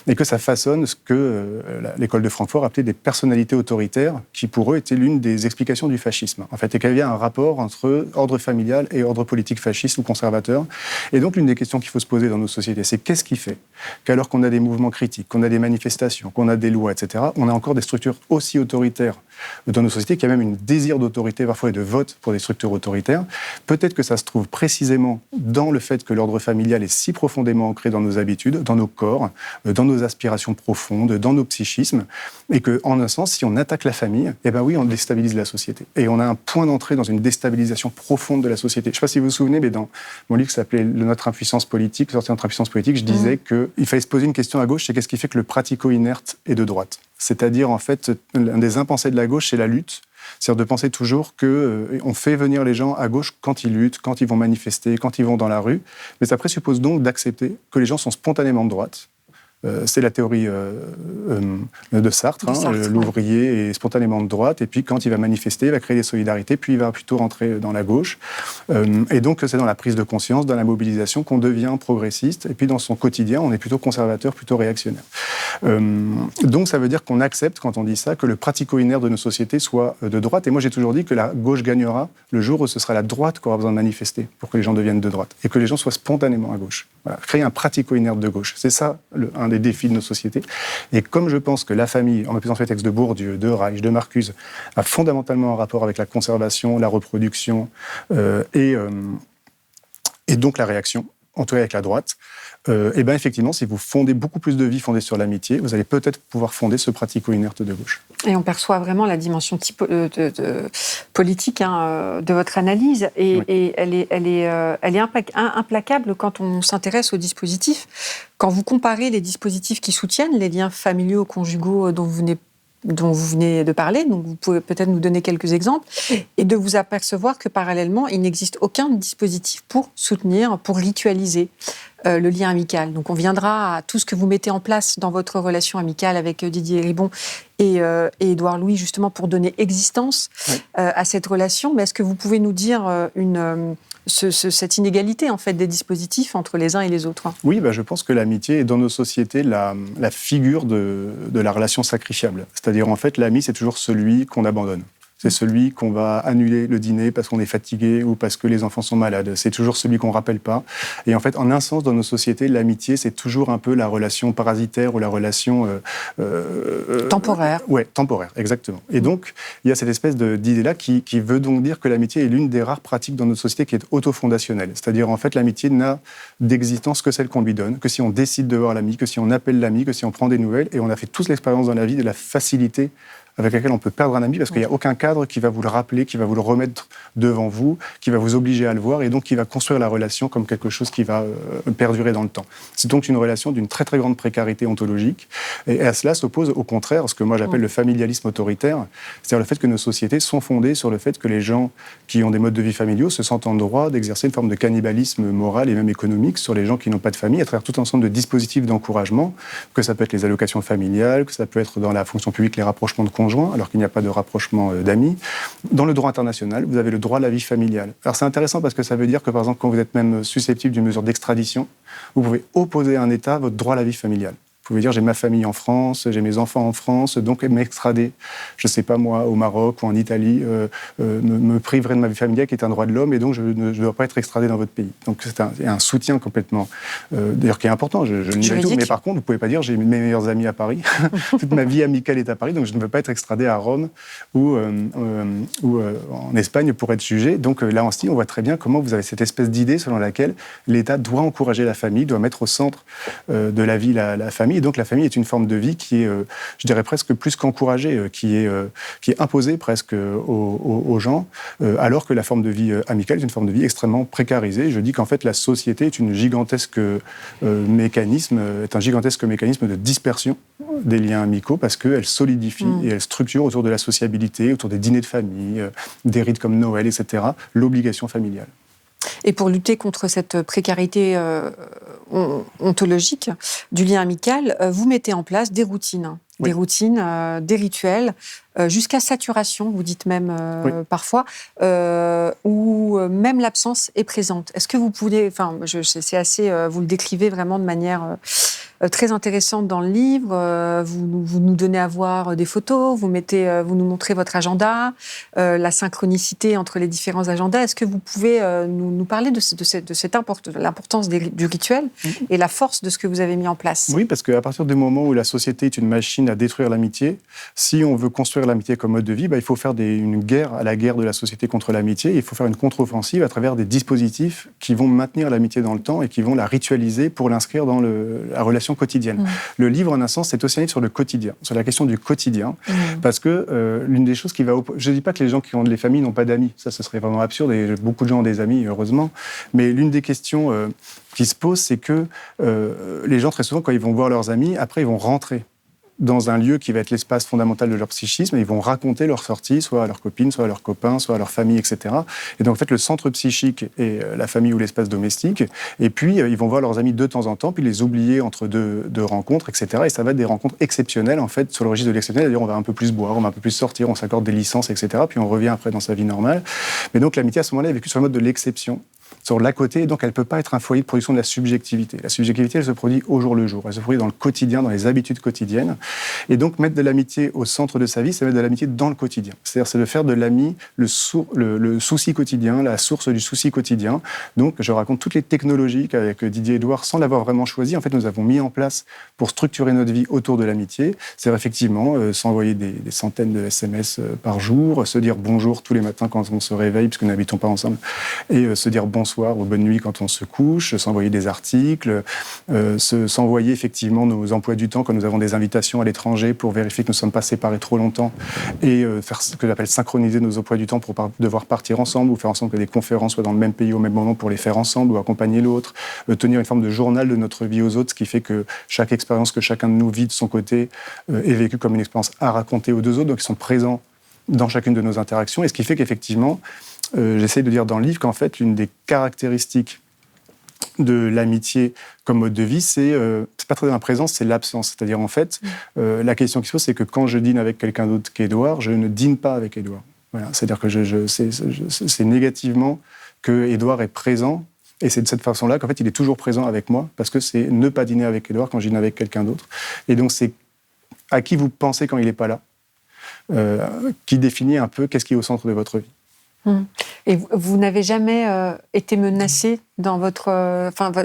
Et que ça façonne ce que l'école de Francfort appelait des personnalités autoritaires, qui pour eux étaient l'une des explications du fascisme. En fait, et qu'il y avait un rapport entre ordre familial et ordre politique fasciste ou conservateur. Et donc, l'une des questions qu'il faut se poser dans nos sociétés, c'est qu'est-ce qui fait qu'alors qu'on a des mouvements critiques, qu'on a des manifestations, qu'on a des lois, etc., on a encore des structures aussi autoritaires dans nos sociétés, qu'il y a même un désir d'autorité parfois et de vote pour des structures autoritaires. Peut-être que ça se trouve précisément dans le fait que l'ordre familial est si profondément ancré dans nos habitudes, dans nos corps, dans nos aspirations profondes, dans nos psychismes, et qu'en un sens, si on attaque la famille, eh ben oui, on déstabilise la société. Et on a un point d'entrée dans une déstabilisation profonde de la société. Je ne sais pas si vous vous souvenez, mais dans mon livre qui s'appelait Notre impuissance politique, sortir notre impuissance politique, je disais qu'il fallait se poser une question à gauche, c'est qu'est-ce qui fait que le pratico-inerte est de droite? C'est-à-dire, en fait, un des impensés de la gauche, c'est la lutte. C'est-à-dire de penser toujours qu'on fait venir les gens à gauche quand ils luttent, quand ils vont manifester, quand ils vont dans la rue. Mais ça présuppose donc d'accepter que les gens sont spontanément de droite. C'est la théorie de Sartre, l'ouvrier est spontanément de droite, et puis quand il va manifester, il va créer des solidarités, puis il va plutôt rentrer dans la gauche. Et donc c'est dans la prise de conscience, dans la mobilisation qu'on devient progressiste, et puis dans son quotidien, on est plutôt conservateur, plutôt réactionnaire. Donc ça veut dire qu'on accepte, quand on dit ça, que le pratico-inerte de nos sociétés soit de droite, et moi j'ai toujours dit que la gauche gagnera le jour où ce sera la droite qui aura besoin de manifester pour que les gens deviennent de droite, et que les gens soient spontanément à gauche. Voilà. Créer un pratico-inerte de gauche, c'est ça un des défis de nos sociétés. Et comme je pense que la famille, en m'appuyant sur les textes de Bourdieu, de Reich, de Marcuse, a fondamentalement un rapport avec la conservation, la reproduction et donc la réaction, en tout cas avec la droite, et bien effectivement, si vous fondez beaucoup plus de vie fondée sur l'amitié, vous allez peut-être pouvoir fonder ce pratico-inerte de gauche. Et on perçoit vraiment la dimension politique de votre analyse, et elle est implacable quand on s'intéresse aux dispositifs. Quand vous comparez les dispositifs qui soutiennent les liens familiaux, conjugaux dont vous venez de parler, donc vous pouvez peut-être nous donner quelques exemples, et de vous apercevoir que parallèlement, il n'existe aucun dispositif pour soutenir, pour ritualiser le lien amical. Donc on viendra à tout ce que vous mettez en place dans votre relation amicale avec Didier Ribon et Édouard Louis, justement pour donner existence à cette relation. Mais est-ce que vous pouvez nous dire cette inégalité en fait des dispositifs entre les uns et les autres? Oui, je pense que l'amitié est dans nos sociétés la figure de la relation sacrifiable. C'est-à-dire en fait l'ami c'est toujours celui qu'on abandonne. C'est celui qu'on va annuler le dîner parce qu'on est fatigué ou parce que les enfants sont malades. C'est toujours celui qu'on ne rappelle pas. Et en fait, en un sens, dans nos sociétés, l'amitié, c'est toujours un peu la relation parasitaire ou la relation... temporaire. Oui, temporaire, exactement. Et donc, il y a cette espèce d'idée-là qui veut donc dire que l'amitié est l'une des rares pratiques dans notre société qui est autofondationnelle. C'est-à-dire, en fait, l'amitié n'a d'existence que celle qu'on lui donne, que si on décide de voir l'ami, que si on appelle l'ami, que si on prend des nouvelles. Et on a fait tous l'expérience dans la vie de la facilité avec laquelle on peut perdre un ami, parce qu'il n'y a aucun cadre qui va vous le rappeler, qui va vous le remettre devant vous, qui va vous obliger à le voir, et donc qui va construire la relation comme quelque chose qui va perdurer dans le temps. C'est donc une relation d'une très très grande précarité ontologique, et à cela s'oppose au contraire ce que moi j'appelle le familialisme autoritaire, c'est-à-dire le fait que nos sociétés sont fondées sur le fait que les gens qui ont des modes de vie familiaux se sentent en droit d'exercer une forme de cannibalisme moral et même économique sur les gens qui n'ont pas de famille, à travers tout un ensemble de dispositifs d'encouragement, que ça peut être les allocations familiales, que ça peut être dans la fonction publique les rapprochements de conjoints, alors qu'il n'y a pas de rapprochement d'amis. Dans le droit international, vous avez le droit à la vie familiale. Alors c'est intéressant parce que ça veut dire que, par exemple, quand vous êtes même susceptible d'une mesure d'extradition, vous pouvez opposer à un État votre droit à la vie familiale. Vous pouvez dire, j'ai ma famille en France, j'ai mes enfants en France, donc m'extrader, je ne sais pas moi, au Maroc ou en Italie, me priverait de ma vie familiale qui est un droit de l'homme, et donc je ne dois pas être extradé dans votre pays. Donc c'est un soutien complètement, d'ailleurs qui est important, je nie pas tout, mais par contre, vous ne pouvez pas dire, j'ai mes meilleurs amis à Paris, toute ma vie amicale est à Paris, donc je ne veux pas être extradé à Rome ou en Espagne pour être jugé. Donc là aussi, on voit très bien comment vous avez cette espèce d'idée selon laquelle l'État doit encourager la famille, doit mettre au centre de la vie la famille. Et donc la famille est une forme de vie qui est, je dirais presque plus qu'encouragée, qui est imposée presque aux gens, alors que la forme de vie amicale est une forme de vie extrêmement précarisée. Je dis qu'en fait la société est un gigantesque mécanisme de dispersion des liens amicaux, parce qu'elle solidifie et elle structure autour de la sociabilité, autour des dîners de famille, des rites comme Noël, etc., l'obligation familiale. Et pour lutter contre cette précarité ontologique du lien amical, vous mettez en place des routines, des rituels, jusqu'à saturation, vous dites même parfois, où même l'absence est présente. Est-ce que vous pouvez, c'est assez, vous le décrivez vraiment de manière très intéressante dans le livre. Vous nous donnez à voir des photos, vous nous montrez votre agenda, la synchronicité entre les différents agendas. Est-ce que vous pouvez nous parler de l'importance du rituel et la force de ce que vous avez mis en place? Oui, parce qu'à partir du moment où la société est une machine à détruire l'amitié, si on veut construire l'amitié comme mode de vie, il faut faire une guerre à la guerre de la société contre l'amitié. Il faut faire une contre-offensive à travers des dispositifs qui vont maintenir l'amitié dans le temps et qui vont la ritualiser pour l'inscrire dans la relation situation quotidienne. Le livre, en un sens, c'est aussi un livre sur le quotidien, sur la question du quotidien, parce que l'une des choses qui va... Je ne dis pas que les gens qui ont des familles n'ont pas d'amis, ça, ce serait vraiment absurde, et beaucoup de gens ont des amis, heureusement, mais l'une des questions qui se pose, c'est que les gens, très souvent, quand ils vont voir leurs amis, après, ils vont rentrer dans un lieu qui va être l'espace fondamental de leur psychisme, et ils vont raconter leur sortie, soit à leurs copines, soit à leurs copains, soit à leur famille, etc. Et donc, en fait, le centre psychique est la famille ou l'espace domestique, et puis ils vont voir leurs amis de temps en temps, puis les oublier entre deux rencontres, etc. Et ça va être des rencontres exceptionnelles, en fait, sur le registre de l'exceptionnel. D'ailleurs, on va un peu plus boire, on va un peu plus sortir, on s'accorde des licences, etc. Puis on revient après dans sa vie normale. Mais donc, l'amitié, à ce moment-là, est vécue sur le mode de l'exception, sur l'à côté, et donc elle ne peut pas être un foyer de production de la subjectivité. La subjectivité, elle se produit au jour le jour, elle se produit dans le quotidien, dans les habitudes quotidiennes. Et donc, mettre de l'amitié au centre de sa vie, c'est mettre de l'amitié dans le quotidien. C'est-à-dire, c'est de faire de l'ami le souci quotidien, la source du souci quotidien. Donc, je raconte toutes les technologies qu'avec Didier Edouard, sans l'avoir vraiment choisi, en fait, nous avons mis en place pour structurer notre vie autour de l'amitié. C'est effectivement s'envoyer des centaines de SMS par jour, se dire bonjour tous les matins quand on se réveille, puisque nous n'habitons pas ensemble, et se dire bonsoir ou bonne nuit quand on se couche, s'envoyer des articles, s'envoyer effectivement nos emplois du temps quand nous avons des invitations à l'étranger pour vérifier que nous ne sommes pas séparés trop longtemps, et faire ce que j'appelle synchroniser nos emplois du temps pour devoir partir ensemble, ou faire en sorte que des conférences soient dans le même pays au même moment pour les faire ensemble, ou accompagner l'autre, tenir une forme de journal de notre vie aux autres, ce qui fait que chaque expérience que chacun de nous vit de son côté est vécue comme une expérience à raconter aux deux autres, donc ils sont présents dans chacune de nos interactions, et ce qui fait qu'effectivement, j'essaie de dire dans le livre qu'en fait, l'une des caractéristiques de l'amitié comme mode de vie, c'est pas très dans la présence, c'est l'absence. C'est-à-dire, en fait, la question qui se pose, c'est que quand je dîne avec quelqu'un d'autre qu'Édouard, je ne dîne pas avec Édouard. Voilà. C'est-à-dire que c'est négativement que Édouard est présent, et c'est de cette façon-là qu'en fait, il est toujours présent avec moi, parce que c'est ne pas dîner avec Édouard quand je dîne avec quelqu'un d'autre. Et donc, c'est à qui vous pensez quand il n'est pas là, qui définit un peu qu'est-ce qui est au centre de votre vie. Et vous n'avez jamais été menacé dans votre...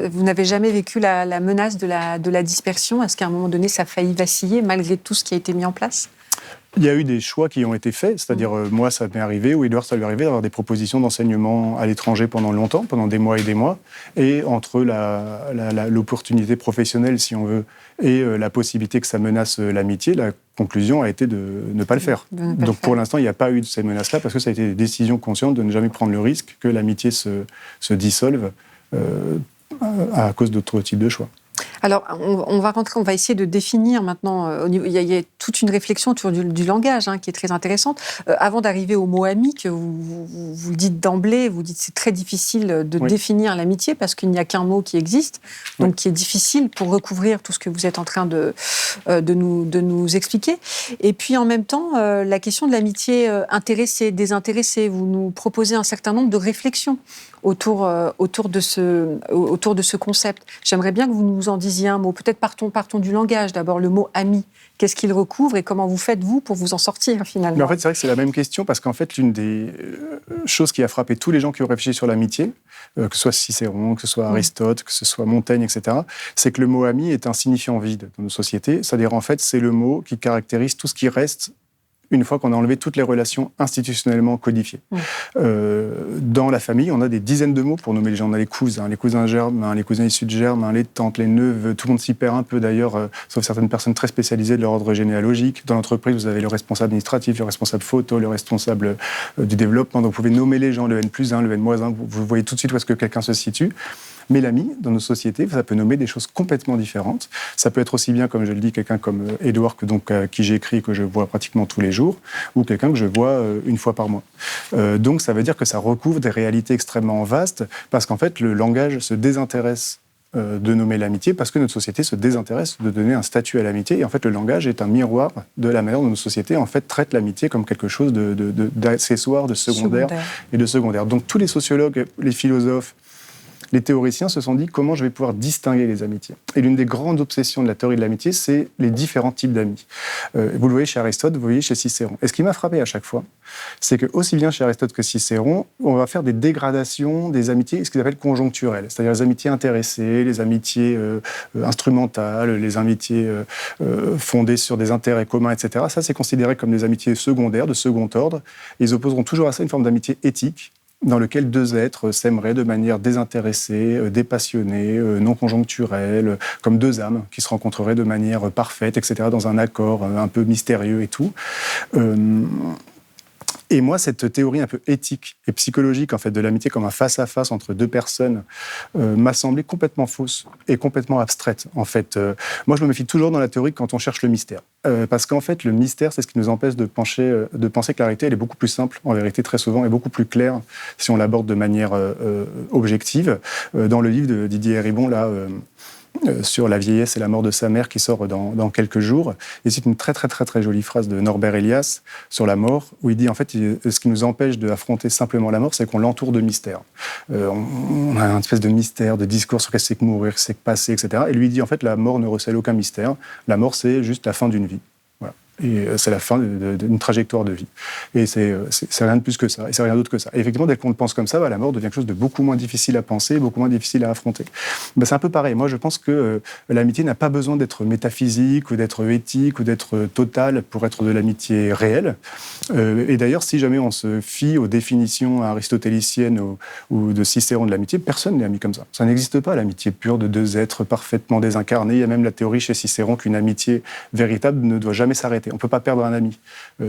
vous n'avez jamais vécu la menace de la dispersion? Est-ce qu'à un moment donné, ça a failli vaciller, malgré tout ce qui a été mis en place? Il y a eu des choix qui ont été faits, c'est-à-dire moi, ça m'est arrivé, ou Édouard, ça lui est arrivé d'avoir des propositions d'enseignement à l'étranger pendant longtemps, pendant des mois et des mois, et entre l'opportunité professionnelle, si on veut, et la possibilité que ça menace l'amitié, la conclusion a été de ne pas le faire. Donc pour l'instant, il n'y a pas eu de ces menaces-là, parce que ça a été des décisions conscientes de ne jamais prendre le risque que l'amitié se dissolve à cause d'autres types de choix. Alors, on va essayer de définir maintenant. Il y a toute une réflexion autour du langage qui est très intéressante. Avant d'arriver au mot ami, que vous le dites d'emblée, vous dites que c'est très difficile de définir l'amitié parce qu'il n'y a qu'un mot qui existe, donc qui est difficile pour recouvrir tout ce que vous êtes en train de nous expliquer. Et puis en même temps, la question de l'amitié intéressée, désintéressée, vous nous proposez un certain nombre de réflexions autour de ce concept. J'aimerais bien que vous nous en disiez un mot. Peut-être partons du langage. D'abord, le mot « ami ». Qu'est-ce qu'il recouvre et comment vous faites, vous, pour vous en sortir, finalement? Mais en fait, c'est vrai que c'est la même question, parce qu'en fait, l'une des choses qui a frappé tous les gens qui ont réfléchi sur l'amitié, que ce soit Cicéron, que ce soit Aristote, que ce soit Montaigne, etc., c'est que le mot « ami » est un signifiant vide dans nos sociétés. C'est-à-dire, en fait, c'est le mot qui caractérise tout ce qui reste une fois qu'on a enlevé toutes les relations institutionnellement codifiées. Dans la famille, on a des dizaines de mots pour nommer les gens. On a les cousins germains, les cousins issus de germes, les tantes, les neveux, tout le monde s'y perd un peu d'ailleurs, sauf certaines personnes très spécialisées de leur ordre généalogique. Dans l'entreprise, vous avez le responsable administratif, le responsable photo, le responsable du développement. Donc vous pouvez nommer les gens, le N+1, le N-1, vous voyez tout de suite où est-ce que quelqu'un se situe. Mais l'ami, dans nos sociétés, ça peut nommer des choses complètement différentes. Ça peut être aussi bien, comme je le dis, quelqu'un comme Édouard, qui j'écris et que je vois pratiquement tous les jours, ou quelqu'un que je vois une fois par mois. Donc ça veut dire que ça recouvre des réalités extrêmement vastes, parce qu'en fait, le langage se désintéresse de nommer l'amitié, parce que notre société se désintéresse de donner un statut à l'amitié. Et en fait, le langage est un miroir de la manière dont nos sociétés en fait, traitent l'amitié comme quelque chose d'accessoire, de secondaire et de secondaire. Donc tous les sociologues, les philosophes, les théoriciens se sont dit comment je vais pouvoir distinguer les amitiés. Et l'une des grandes obsessions de la théorie de l'amitié, c'est les différents types d'amis. Vous le voyez chez Aristote, vous le voyez chez Cicéron. Et ce qui m'a frappé à chaque fois, c'est que aussi bien chez Aristote que Cicéron, on va faire des dégradations des amitiés, ce qu'ils appellent conjoncturelles, c'est-à-dire les amitiés intéressées, les amitiés instrumentales, les amitiés fondées sur des intérêts communs, etc. Ça, c'est considéré comme des amitiés secondaires, de second ordre. Et ils opposeront toujours à ça une forme d'amitié éthique, dans lequel deux êtres s'aimeraient de manière désintéressée, dépassionnée, non conjoncturelle, comme deux âmes qui se rencontreraient de manière parfaite, etc., dans un accord un peu mystérieux et tout. Et moi, cette théorie un peu éthique et psychologique en fait, de l'amitié comme un face-à-face entre deux personnes m'a semblé complètement fausse et complètement abstraite. En fait, moi, je me méfie toujours dans la théorie quand on cherche le mystère. Parce qu'en fait, le mystère, c'est ce qui nous empêche de penser que la réalité, elle est beaucoup plus simple, en vérité, très souvent, et beaucoup plus claire si on l'aborde de manière objective. Dans le livre de Didier Ribon, là... sur la vieillesse et la mort de sa mère qui sort dans quelques jours. Et c'est une très, très, très, très jolie phrase de Norbert Elias sur la mort, où il dit, en fait, ce qui nous empêche d'affronter simplement la mort, c'est qu'on l'entoure de mystère. On a une espèce de mystère, de discours sur qu'est-ce que c'est que mourir, qu'est-ce que c'est que passer, etc. Et lui, il dit, en fait, la mort ne recèle aucun mystère. La mort, c'est juste la fin d'une vie. Voilà. Et c'est la fin d'une trajectoire de vie. Et c'est rien de plus que ça, et c'est rien d'autre que ça. Et effectivement, dès qu'on le pense comme ça, la mort devient quelque chose de beaucoup moins difficile à penser, beaucoup moins difficile à affronter. C'est un peu pareil. Moi, je pense que l'amitié n'a pas besoin d'être métaphysique, ou d'être éthique, ou d'être totale pour être de l'amitié réelle. Et d'ailleurs, si jamais on se fie aux définitions aristotéliciennes ou de Cicéron de l'amitié, personne n'est ami comme ça. Ça n'existe pas, l'amitié pure de deux êtres parfaitement désincarnés. Il y a même la théorie chez Cicéron qu'une amitié véritable ne doit jamais s'arrêter. On ne peut pas perdre un ami,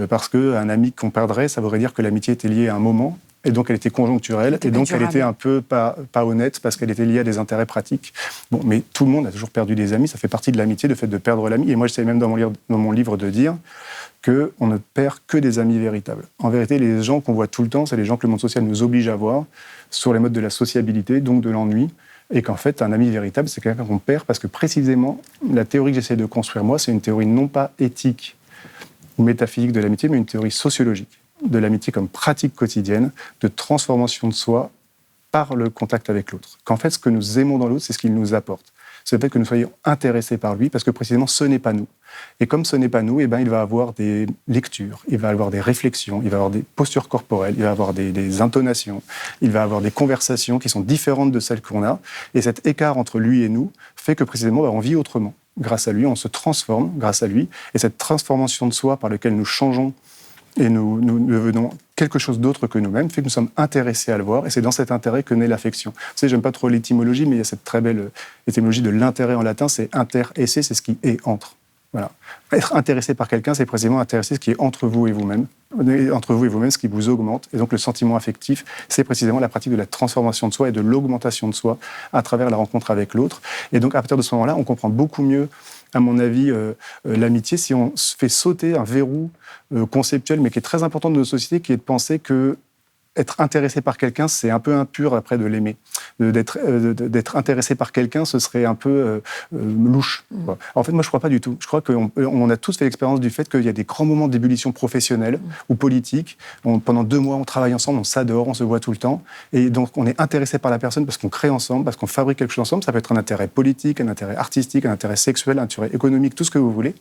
parce qu'un ami qu'on perdrait, ça voudrait dire que l'amitié était liée à un moment, et donc elle était conjoncturelle, et donc elle était un peu pas honnête, parce qu'elle était liée à des intérêts pratiques. Bon, mais tout le monde a toujours perdu des amis, ça fait partie de l'amitié, le fait de perdre l'ami. Et moi, j'essaie même dans mon livre de dire qu'on ne perd que des amis véritables. En vérité, les gens qu'on voit tout le temps, c'est les gens que le monde social nous oblige à voir, sur les modes de la sociabilité, donc de l'ennui, et qu'en fait, un ami véritable, c'est quelqu'un qu'on perd, parce que précisément, la théorie que j'essaie de construire, moi, c'est une théorie non pas éthique, ou métaphysique de l'amitié, mais une théorie sociologique de l'amitié comme pratique quotidienne de transformation de soi par le contact avec l'autre. Qu'en fait, ce que nous aimons dans l'autre, c'est ce qu'il nous apporte. C'est le fait que nous soyons intéressés par lui, parce que précisément, ce n'est pas nous. Et comme ce n'est pas nous, il va avoir des lectures, il va avoir des réflexions, il va avoir des postures corporelles, il va avoir des intonations, il va avoir des conversations qui sont différentes de celles qu'on a. Et cet écart entre lui et nous fait que précisément, on vit autrement. Grâce à lui, on se transforme grâce à lui. Et cette transformation de soi par laquelle nous changeons et nous devenons quelque chose d'autre que nous-mêmes fait que nous sommes intéressés à le voir. Et c'est dans cet intérêt que naît l'affection. Vous savez, j'aime pas trop l'étymologie, mais il y a cette très belle étymologie de l'intérêt en latin, c'est inter-esse, c'est ce qui est entre. Voilà. Être intéressé par quelqu'un, c'est précisément intéresser ce qui est entre vous et vous-même. Entre vous et vous-même, ce qui vous augmente. Et donc, le sentiment affectif, c'est précisément la pratique de la transformation de soi et de l'augmentation de soi à travers la rencontre avec l'autre. Et donc, à partir de ce moment-là, on comprend beaucoup mieux, à mon avis, l'amitié si on fait sauter un verrou conceptuel, mais qui est très important de nos sociétés, qui est de penser que être intéressé par quelqu'un, c'est un peu impur après de l'aimer. D'être intéressé par quelqu'un, ce serait un peu louche. Quoi. En fait, moi, je ne crois pas du tout. Je crois qu'on a tous fait l'expérience du fait qu'il y a des grands moments d'ébullition professionnelle ou politique. Pendant 2 mois, on travaille ensemble, on s'adore, on se voit tout le temps. Et donc, on est intéressé par la personne parce qu'on crée ensemble, parce qu'on fabrique quelque chose ensemble. Ça peut être un intérêt politique, un intérêt artistique, un intérêt sexuel, un intérêt économique, tout ce que vous voulez.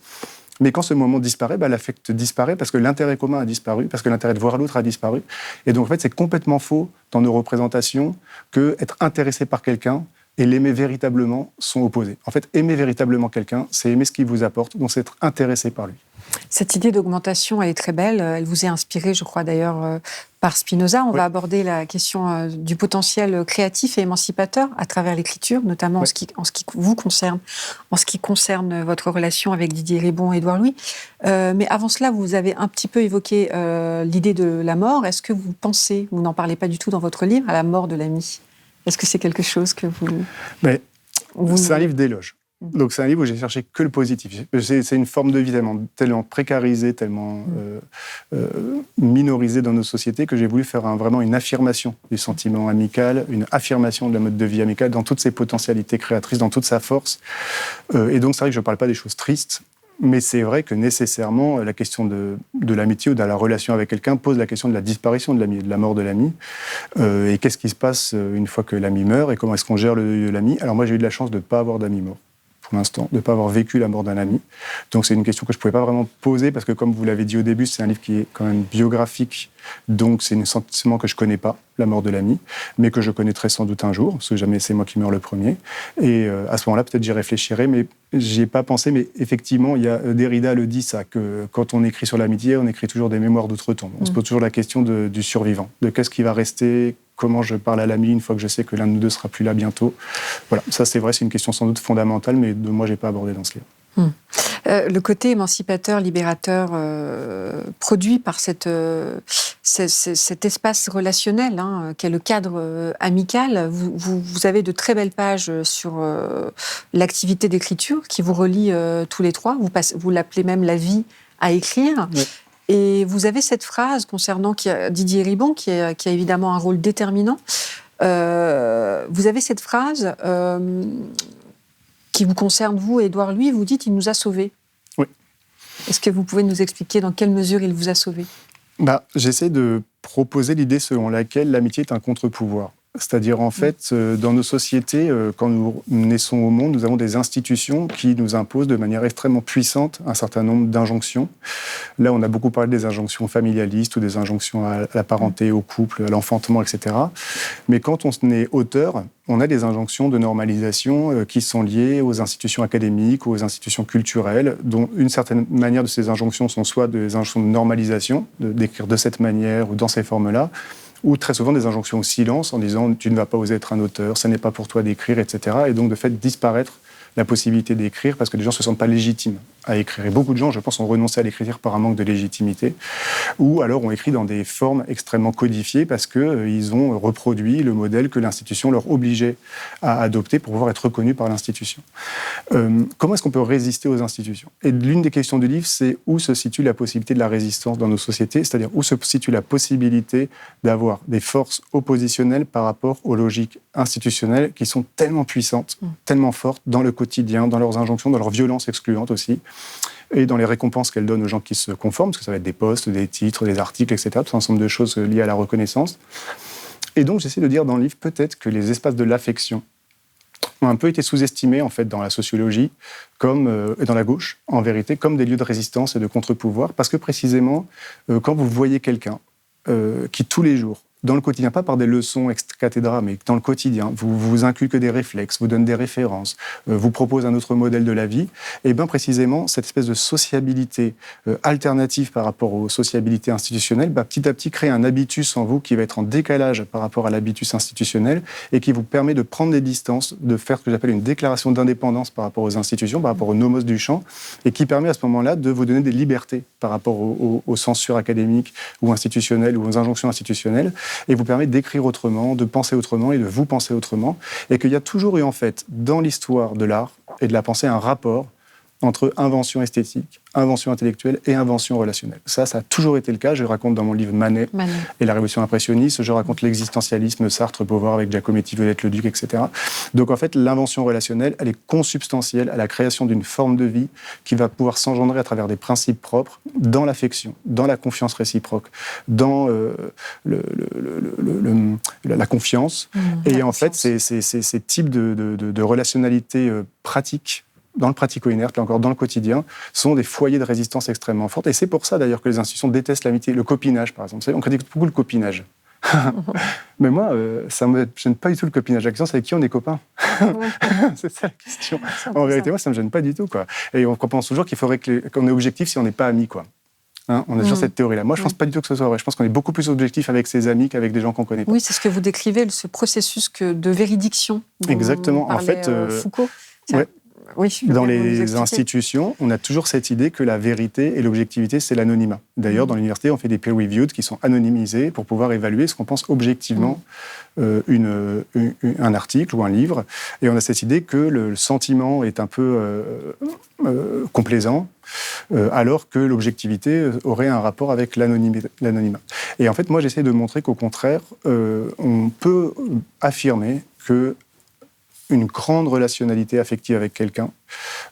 Mais quand ce moment disparaît, l'affect disparaît parce que l'intérêt commun a disparu, parce que l'intérêt de voir l'autre a disparu. Et donc, en fait, c'est complètement faux dans nos représentations que être intéressé par quelqu'un et l'aimer véritablement sont opposés. En fait, aimer véritablement quelqu'un, c'est aimer ce qu'il vous apporte, donc c'est être intéressé par lui. Cette idée d'augmentation, elle est très belle. Elle vous est inspirée, je crois d'ailleurs, par Spinoza. On va aborder la question du potentiel créatif et émancipateur à travers l'écriture, notamment en ce qui vous concerne, en ce qui concerne votre relation avec Didier Ribon et Édouard Louis. Mais avant cela, vous avez un petit peu évoqué l'idée de la mort. Est-ce que vous pensez, vous n'en parlez pas du tout dans votre livre, à la mort de l'ami ? Est-ce que c'est quelque chose que vous... C'est un livre d'éloge. Donc c'est un livre où j'ai cherché que le positif. C'est une forme de vie tellement précarisée, tellement minorisée dans nos sociétés que j'ai voulu faire vraiment une affirmation du sentiment amical, une affirmation de la mode de vie amicale dans toutes ses potentialités créatrices, dans toute sa force. Et donc c'est vrai que je ne parle pas des choses tristes, mais c'est vrai que nécessairement la question de l'amitié ou de la relation avec quelqu'un pose la question de la disparition de l'ami, de la mort de l'ami. Et qu'est-ce qui se passe une fois que l'ami meurt et comment est-ce qu'on gère l'ami ? Alors moi j'ai eu de la chance de ne pas avoir d'amis morts. Pour l'instant, de ne pas avoir vécu la mort d'un ami. Donc c'est une question que je ne pouvais pas vraiment poser parce que comme vous l'avez dit au début, c'est un livre qui est quand même biographique, donc c'est un sentiment que je ne connais pas, la mort de l'ami, mais que je connaîtrai sans doute un jour, parce que jamais c'est moi qui meurs le premier. Et à ce moment-là, peut-être j'y réfléchirai, mais j'y ai pas pensé. Mais effectivement, Derrida le dit ça, que quand on écrit sur l'amitié, on écrit toujours des mémoires d'outre-tombe. On se pose toujours la question du survivant, de qu'est-ce qui va rester, comment je parle à l'ami une fois que je sais que l'un de nous deux sera plus là bientôt. Voilà, ça c'est vrai, c'est une question sans doute fondamentale, mais moi j'ai pas abordé dans ce livre. Le côté émancipateur, libérateur produit par cet espace relationnel qu'est le cadre amical. Vous avez de très belles pages sur l'activité d'écriture qui vous relie tous les trois. Vous l'appelez même la vie à écrire. Oui. Et vous avez cette phrase concernant Didier Ribon, qui a évidemment un rôle déterminant. Vous avez cette phrase qui vous concerne, vous, Édouard, lui, vous dites « il nous a sauvés ». Oui. Est-ce que vous pouvez nous expliquer dans quelle mesure il vous a sauvés ? J'essaie de proposer l'idée selon laquelle l'amitié est un contre-pouvoir. C'est-à-dire, en fait, dans nos sociétés, quand nous naissons au monde, nous avons des institutions qui nous imposent de manière extrêmement puissante un certain nombre d'injonctions. Là, on a beaucoup parlé des injonctions familialistes ou des injonctions à la parenté, au couple, à l'enfantement, etc. Mais quand on est auteur, on a des injonctions de normalisation qui sont liées aux institutions académiques, aux institutions culturelles, dont une certaine manière de ces injonctions sont soit des injonctions de normalisation, d'écrire de cette manière ou dans ces formes-là, ou très souvent des injonctions au silence en disant « tu ne vas pas oser être un auteur, ça n'est pas pour toi d'écrire, etc. » Et donc de fait disparaître la possibilité d'écrire parce que les gens ne se sentent pas légitimes à écrire. Et beaucoup de gens, je pense, ont renoncé à l'écriture par un manque de légitimité, ou alors ont écrit dans des formes extrêmement codifiées parce qu'ils ont reproduit le modèle que l'institution leur obligeait à adopter pour pouvoir être reconnus par l'institution. Comment est-ce qu'on peut résister aux institutions ? Et l'une des questions du livre, c'est où se situe la possibilité de la résistance dans nos sociétés, c'est-à-dire où se situe la possibilité d'avoir des forces oppositionnelles par rapport aux logiques institutionnelles qui sont tellement puissantes, tellement fortes dans le quotidien, dans leurs injonctions, dans leur violence excluante aussi, et dans les récompenses qu'elles donnent aux gens qui se conforment, parce que ça va être des postes, des titres, des articles, etc., tout un ensemble de choses liées à la reconnaissance. Et donc, j'essaie de dire dans le livre, peut-être que les espaces de l'affection ont un peu été sous-estimés, en fait, dans la sociologie, et dans la gauche, en vérité, comme des lieux de résistance et de contre-pouvoir, parce que précisément, quand vous voyez quelqu'un qui, tous les jours, dans le quotidien, pas par des leçons ex-cathedra, mais dans le quotidien, vous inculque des réflexes, vous donne des références, vous propose un autre modèle de la vie, et bien précisément, cette espèce de sociabilité alternative par rapport aux sociabilités institutionnelles, petit à petit crée un habitus en vous qui va être en décalage par rapport à l'habitus institutionnel et qui vous permet de prendre des distances, de faire ce que j'appelle une déclaration d'indépendance par rapport aux institutions, par rapport aux nomos du champ, et qui permet à ce moment-là de vous donner des libertés par rapport aux censures académiques ou institutionnelles ou aux injonctions institutionnelles, et vous permet d'écrire autrement, de penser autrement et de vous penser autrement. Et qu'il y a toujours eu, en fait, dans l'histoire de l'art et de la pensée, un rapport entre invention esthétique, invention intellectuelle et invention relationnelle. Ça a toujours été le cas. Je raconte dans mon livre Manet et la révolution impressionniste. Je raconte l'existentialisme, Sartre, Beauvoir avec Giacometti, Viollet-le-Duc, etc. Donc en fait, l'invention relationnelle, elle est consubstantielle à la création d'une forme de vie qui va pouvoir s'engendrer à travers des principes propres dans l'affection, dans la confiance réciproque, dans la confiance. Et en fait, ces types de relationnalité pratiques, dans le pratico-inerte, là encore dans le quotidien, sont des foyers de résistance extrêmement fortes. Et c'est pour ça, d'ailleurs, que les institutions détestent l'amitié. Le copinage, par exemple. Vous savez, on critique beaucoup le copinage. Mais moi, ça ne me gêne pas du tout le copinage. La question, c'est avec qui on est copains. C'est ça la question. En vérité, moi, ça ne me gêne pas du tout, quoi. Et on pense toujours qu'il faudrait qu'on est objectif si on n'est pas amis, quoi. Hein, on a toujours cette théorie-là. Moi, je ne pense pas du tout que ce soit vrai. Je pense qu'on est beaucoup plus objectif avec ses amis qu'avec des gens qu'on ne connaît pas. Oui, c'est ce que vous décrivez, ce processus de véridiction. Exactement. En fait, Foucault. Ouais. Oui, dans les institutions, on a toujours cette idée que la vérité et l'objectivité, c'est l'anonymat. D'ailleurs, dans l'université, on fait des peer-reviewed qui sont anonymisés pour pouvoir évaluer ce qu'on pense objectivement un article ou un livre. Et on a cette idée que le sentiment est un peu complaisant, alors que l'objectivité aurait un rapport avec l'anonymat. Et en fait, moi, j'essaie de montrer qu'au contraire, on peut affirmer que une grande relationnalité affective avec quelqu'un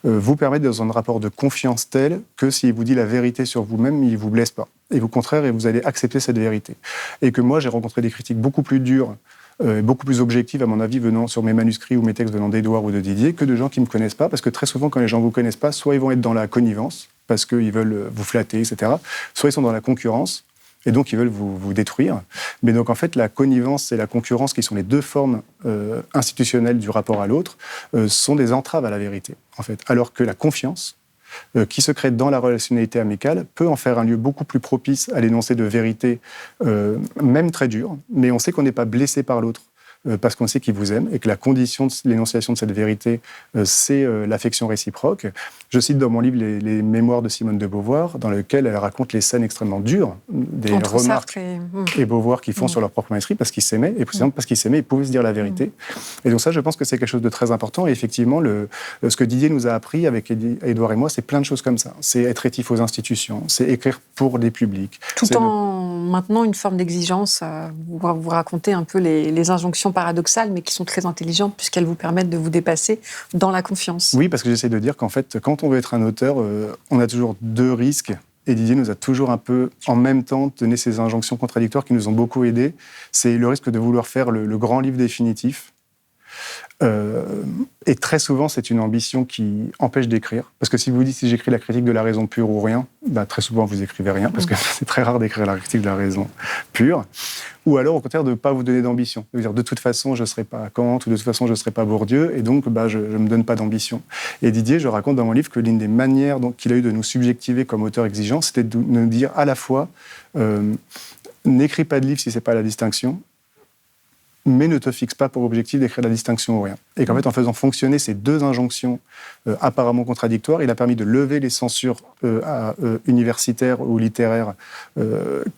vous permet d'être dans un rapport de confiance tel que s'il vous dit la vérité sur vous-même, il ne vous blesse pas. Et au contraire, vous allez accepter cette vérité. Et que moi, j'ai rencontré des critiques beaucoup plus dures, beaucoup plus objectives, à mon avis, venant sur mes manuscrits ou mes textes venant d'Édouard ou de Didier, que de gens qui ne me connaissent pas, parce que très souvent, quand les gens ne vous connaissent pas, soit ils vont être dans la connivence, parce qu'ils veulent vous flatter, etc., soit ils sont dans la concurrence, et donc ils veulent vous détruire. Mais donc en fait, la connivence et la concurrence, qui sont les deux formes institutionnelles du rapport à l'autre, sont des entraves à la vérité, en fait. Alors que la confiance, qui se crée dans la relationnalité amicale peut en faire un lieu beaucoup plus propice à l'énoncé de vérité, même très dure, mais on sait qu'on n'est pas blessé par l'autre. Parce qu'on sait qu'il vous aime et que la condition de l'énonciation de cette vérité, c'est l'affection réciproque. Je cite dans mon livre les mémoires de Simone de Beauvoir, dans lesquelles elle raconte les scènes extrêmement dures, des Entre remarques Sartre et Beauvoir qui font sur leur propre esprit parce qu'ils s'aimaient, et précisément parce qu'ils s'aimaient, ils pouvaient se dire la vérité. Et donc ça, je pense que c'est quelque chose de très important. Et effectivement, ce que Didier nous a appris avec Édouard et moi, c'est plein de choses comme ça. C'est être rétif aux institutions, c'est écrire pour les publics. Tout en maintenant une forme d'exigence. Vous racontez un peu les injonctions paradoxales, mais qui sont très intelligentes puisqu'elles vous permettent de vous dépasser dans la confiance. Oui, parce que j'essaie de dire qu'en fait, quand on veut être un auteur, on a toujours deux risques. Et Didier nous a toujours un peu, en même temps, donné ces injonctions contradictoires qui nous ont beaucoup aidés. C'est le risque de vouloir faire le grand livre définitif. Et très souvent, c'est une ambition qui empêche d'écrire. Parce que si vous dites si j'écris la critique de la raison pure ou rien, bah, très souvent, vous écrivez rien, parce que c'est très rare d'écrire la critique de la raison pure. Ou alors, au contraire, de ne pas vous donner d'ambition. De dire, de toute façon, je ne serai pas Kant, ou de toute façon, je ne serai pas Bourdieu, et donc, bah, je ne me donne pas d'ambition. Et Didier, je raconte dans mon livre que l'une des manières qu'il a eu de nous subjectiver comme auteur exigeant, c'était de nous dire à la fois, n'écris pas de livre si ce n'est pas la distinction, mais ne te fixe pas pour objectif d'écrire la distinction ou rien. Et qu'en fait, en faisant fonctionner ces deux injonctions apparemment contradictoires, il a permis de lever les censures universitaires ou littéraires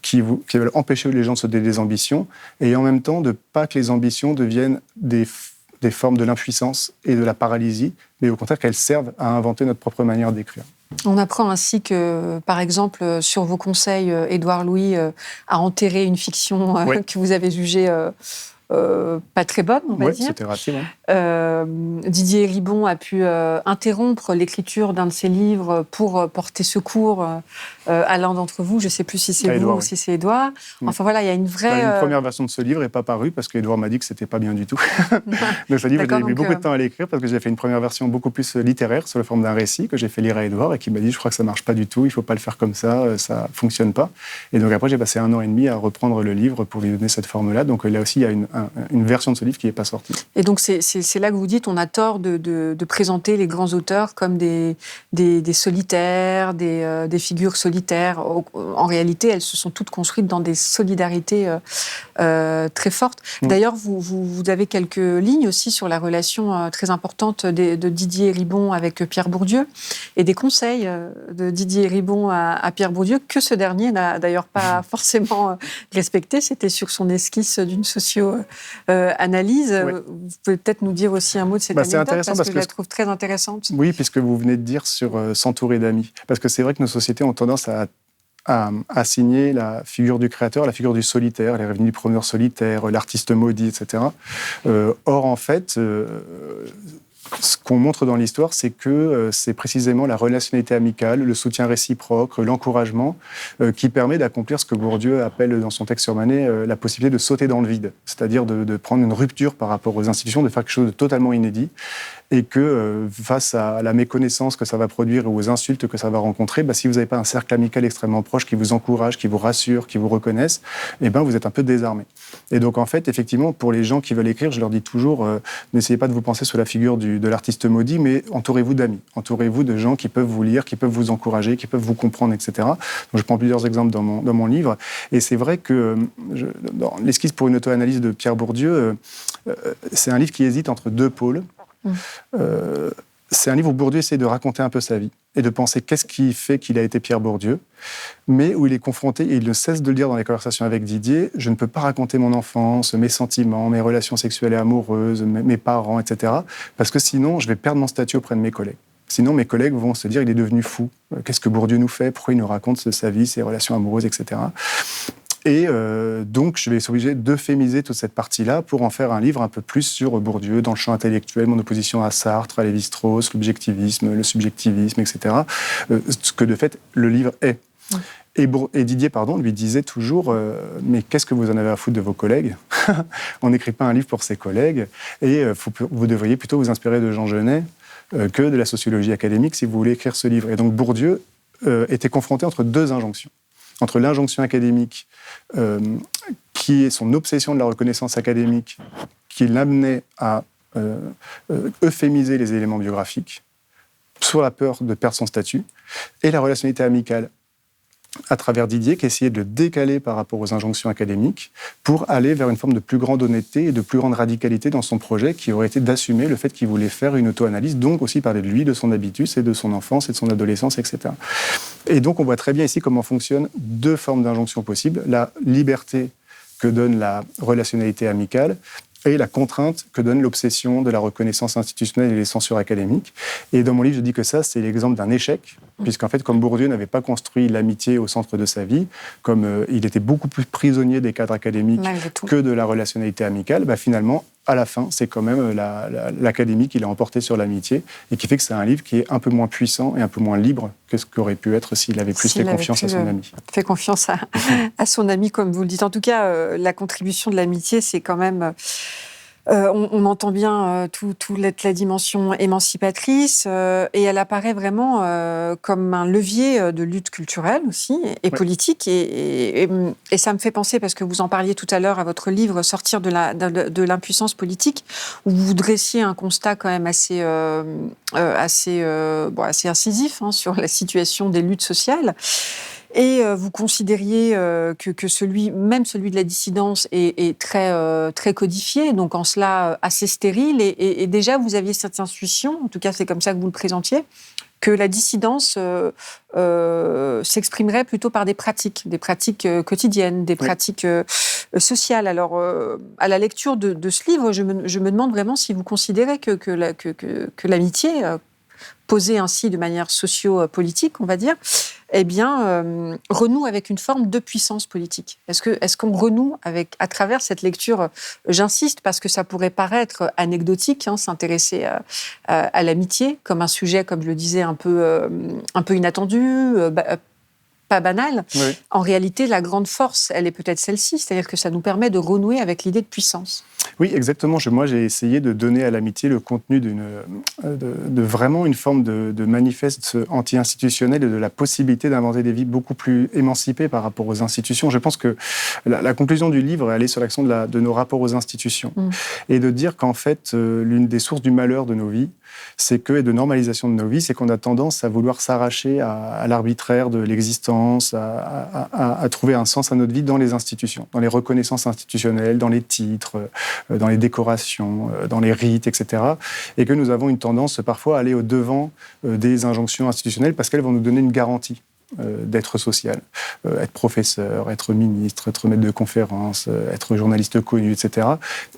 qui veulent empêcher les gens de se donner des ambitions, et en même temps de pas que les ambitions deviennent des formes de l'impuissance et de la paralysie, mais au contraire qu'elles servent à inventer notre propre manière d'écrire. On apprend ainsi que, par exemple, sur vos conseils, Édouard Louis a enterré une fiction que vous avez jugée pas très bonne, on va dire. C'était rapide. Hein. Didier Ribon a pu interrompre l'écriture d'un de ses livres pour porter secours à l'un d'entre vous. Je ne sais plus si c'est vous ou si c'est Édouard. Enfin voilà, il y a une vraie... Une première version de ce livre n'est pas parue parce qu'Édouard m'a dit que ce n'était pas bien du tout. Donc ce livre, j'ai mis beaucoup de temps à l'écrire parce que j'ai fait une première version beaucoup plus littéraire, sous la forme d'un récit que j'ai fait lire à Édouard et qui m'a dit « je crois que ça ne marche pas du tout, il ne faut pas le faire comme ça ne fonctionne pas ». Et donc après, j'ai passé 1 an et demi à reprendre le livre pour lui donner cette forme-là. Donc là aussi, il y a une version de ce livre qui n'est pas sortie. Et donc c'est là que vous dites on a tort de présenter les grands auteurs comme des solitaires, des figures solitaires. En réalité, elles se sont toutes construites dans des solidarités très fortes. D'ailleurs, vous avez quelques lignes aussi sur la relation très importante de Didier Ribon avec Pierre Bourdieu et des conseils de Didier Ribon à Pierre Bourdieu que ce dernier n'a d'ailleurs pas forcément respecté. C'était sur son esquisse d'une socio-analyse. Vous pouvez peut-être nous dire aussi un mot de cette anecdote parce que je la trouve très intéressante. Oui, puisque vous venez de dire sur s'entourer d'amis. Parce que c'est vrai que nos sociétés ont tendance à assigner la figure du créateur, la figure du solitaire, les revenus du promeneur solitaire, l'artiste maudit, etc. Or, en fait, ce qu'on montre dans l'histoire, c'est que c'est précisément la relationnalité amicale, le soutien réciproque, l'encouragement qui permet d'accomplir ce que Bourdieu appelle dans son texte sur Manet la possibilité de sauter dans le vide, c'est-à-dire de prendre une rupture par rapport aux institutions, de faire quelque chose de totalement inédit, et que face à la méconnaissance que ça va produire ou aux insultes que ça va rencontrer, bah, si vous n'avez pas un cercle amical extrêmement proche qui vous encourage, qui vous rassure, qui vous reconnaisse, eh ben, vous êtes un peu désarmé. Et donc en fait, effectivement, pour les gens qui veulent écrire, je leur dis toujours, n'essayez pas de vous penser sous la figure de l'artiste maudit, mais entourez-vous d'amis, entourez-vous de gens qui peuvent vous lire, qui peuvent vous encourager, qui peuvent vous comprendre, etc. Donc je prends plusieurs exemples dans mon livre, et c'est vrai que dans l'esquisse pour une auto-analyse de Pierre Bourdieu, c'est un livre qui hésite entre deux pôles. C'est un livre où Bourdieu essaie de raconter un peu sa vie et de penser qu'est-ce qui fait qu'il a été Pierre Bourdieu, mais où il est confronté, et il ne cesse de le dire dans les conversations avec Didier, je ne peux pas raconter mon enfance, mes sentiments, mes relations sexuelles et amoureuses, mes parents, etc., parce que sinon, je vais perdre mon statut auprès de mes collègues. Sinon, mes collègues vont se dire, il est devenu fou. Qu'est-ce que Bourdieu nous fait? Pourquoi il nous raconte sa vie, ses relations amoureuses, etc. Et donc, je vais être obligé d'euphémiser toute cette partie-là pour en faire un livre un peu plus sur Bourdieu, dans le champ intellectuel, mon opposition à Sartre, à Lévi-Strauss, l'objectivisme, le subjectivisme, etc. Ce que, de fait, le livre est. Et Didier, lui disait toujours mais qu'est-ce que vous en avez à foutre de vos collègues? On n'écrit pas un livre pour ses collègues, et vous devriez plutôt vous inspirer de Jean Genet que de la sociologie académique si vous voulez écrire ce livre. Et donc, Bourdieu était confronté entre deux injonctions. Entre l'injonction académique, qui est son obsession de la reconnaissance académique, qui l'amenait à euphémiser les éléments biographiques, sur la peur de perdre son statut, et la relationnalité amicale à travers Didier, qui essayait de le décaler par rapport aux injonctions académiques pour aller vers une forme de plus grande honnêteté et de plus grande radicalité dans son projet, qui aurait été d'assumer le fait qu'il voulait faire une auto-analyse, donc aussi parler de lui, de son habitus et de son enfance et de son adolescence, etc. Et donc on voit très bien ici comment fonctionnent deux formes d'injonction possibles, la liberté que donne la relationnalité amicale et la contrainte que donne l'obsession de la reconnaissance institutionnelle et les censures académiques. Et dans mon livre, je dis que ça, c'est l'exemple d'un échec, puisqu'en fait, comme Bourdieu n'avait pas construit l'amitié au centre de sa vie, comme il était beaucoup plus prisonnier des cadres académiques que de la relationnalité amicale, finalement, à la fin, c'est quand même l'académie qui l'a emporté sur l'amitié et qui fait que c'est un livre qui est un peu moins puissant et un peu moins libre que ce qu'aurait pu être s'il avait plus fait confiance à son ami. Fait confiance à son ami, comme vous le dites. En tout cas, la contribution de l'amitié, c'est quand même... on entend bien toute la dimension émancipatrice et elle apparaît vraiment comme un levier de lutte culturelle aussi et politique. Et ça me fait penser, parce que vous en parliez tout à l'heure à votre livre « Sortir de l'impuissance politique », où vous dressiez un constat quand même assez incisif sur la situation des luttes sociales. Et vous considériez que celui de la dissidence est très codifié, donc en cela assez stérile. Et déjà, vous aviez cette intuition, en tout cas c'est comme ça que vous le présentiez, que la dissidence s'exprimerait plutôt par des pratiques quotidiennes, des pratiques sociales. Alors, à la lecture de ce livre, je me demande vraiment si vous considérez que l'amitié, posée ainsi de manière socio-politique, on va dire, renoue avec une forme de puissance politique. Est-ce qu'on renoue à travers cette lecture, j'insiste, parce que ça pourrait paraître anecdotique, s'intéresser à l'amitié comme un sujet, comme je le disais, un peu inattendu, pas banal. Oui. En réalité, la grande force, elle est peut-être celle-ci, c'est-à-dire que ça nous permet de renouer avec l'idée de puissance. Oui, exactement. Moi, j'ai essayé de donner à l'amitié le contenu de vraiment une forme de manifeste anti-institutionnel et de la possibilité d'inventer des vies beaucoup plus émancipées par rapport aux institutions. Je pense que la conclusion du livre, elle est sur l'action de nos rapports aux institutions. Et de dire qu'en fait, l'une des sources du malheur de nos vies, et de normalisation de nos vies, c'est qu'on a tendance à vouloir s'arracher à l'arbitraire de l'existence, à trouver un sens à notre vie dans les institutions, dans les reconnaissances institutionnelles, dans les titres, dans les décorations, dans les rites, etc. Et que nous avons une tendance parfois à aller au-devant des injonctions institutionnelles parce qu'elles vont nous donner une garantie d'être social, être professeur, être ministre, être maître de conférence, être journaliste connu, etc.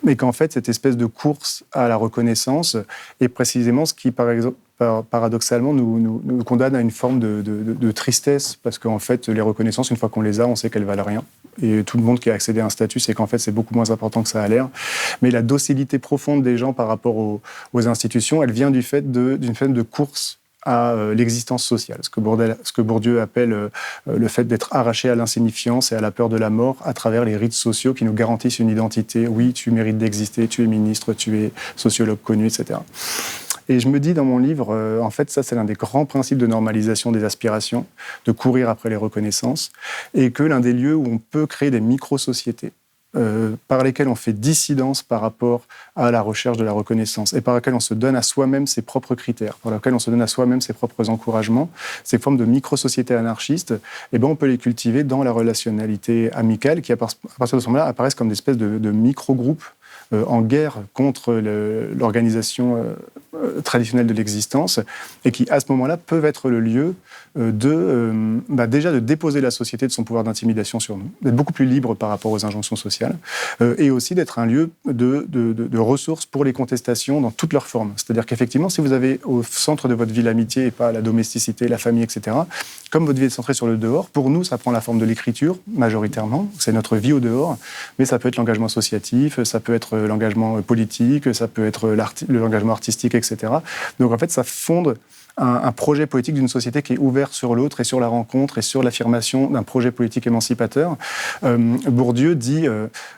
Mais qu'en fait, cette espèce de course à la reconnaissance est précisément ce qui, par exemple, paradoxalement, nous condamne à une forme de tristesse, parce qu'en fait, les reconnaissances, une fois qu'on les a, on sait qu'elles valent rien. Et tout le monde qui a accédé à un statut, c'est qu'en fait, c'est beaucoup moins important que ça a l'air. Mais la docilité profonde des gens par rapport aux institutions, elle vient d'une forme de course à l'existence sociale, ce que Bourdieu appelle le fait d'être arraché à l'insignifiance et à la peur de la mort à travers les rites sociaux qui nous garantissent une identité. Oui, tu mérites d'exister, tu es ministre, tu es sociologue connu, etc. Et je me dis dans mon livre, en fait, ça c'est l'un des grands principes de normalisation des aspirations, de courir après les reconnaissances, et que l'un des lieux où on peut créer des micro-sociétés, par lesquelles on fait dissidence par rapport à la recherche de la reconnaissance et par lesquelles on se donne à soi-même ses propres critères, par lesquelles on se donne à soi-même ses propres encouragements, ces formes de micro-sociétés anarchistes, on peut les cultiver dans la relationnalité amicale qui, à partir de ce moment-là, apparaissent comme des espèces de micro-groupes en guerre contre l'organisation traditionnelle de l'existence et qui, à ce moment-là, peuvent être le lieu déjà de déposer la société de son pouvoir d'intimidation sur nous, d'être beaucoup plus libre par rapport aux injonctions sociales et aussi d'être un lieu de ressources pour les contestations dans toutes leurs formes. C'est-à-dire qu'effectivement, si vous avez au centre de votre vie l'amitié et pas la domesticité, la famille, etc., comme votre vie est centrée sur le dehors, pour nous, ça prend la forme de l'écriture, majoritairement. C'est notre vie au dehors, mais ça peut être l'engagement associatif, ça peut être l'engagement politique, ça peut être l'engagement artistique, etc. Donc en fait, ça fonde un projet politique d'une société qui est ouverte sur l'autre et sur la rencontre et sur l'affirmation d'un projet politique émancipateur. Bourdieu dit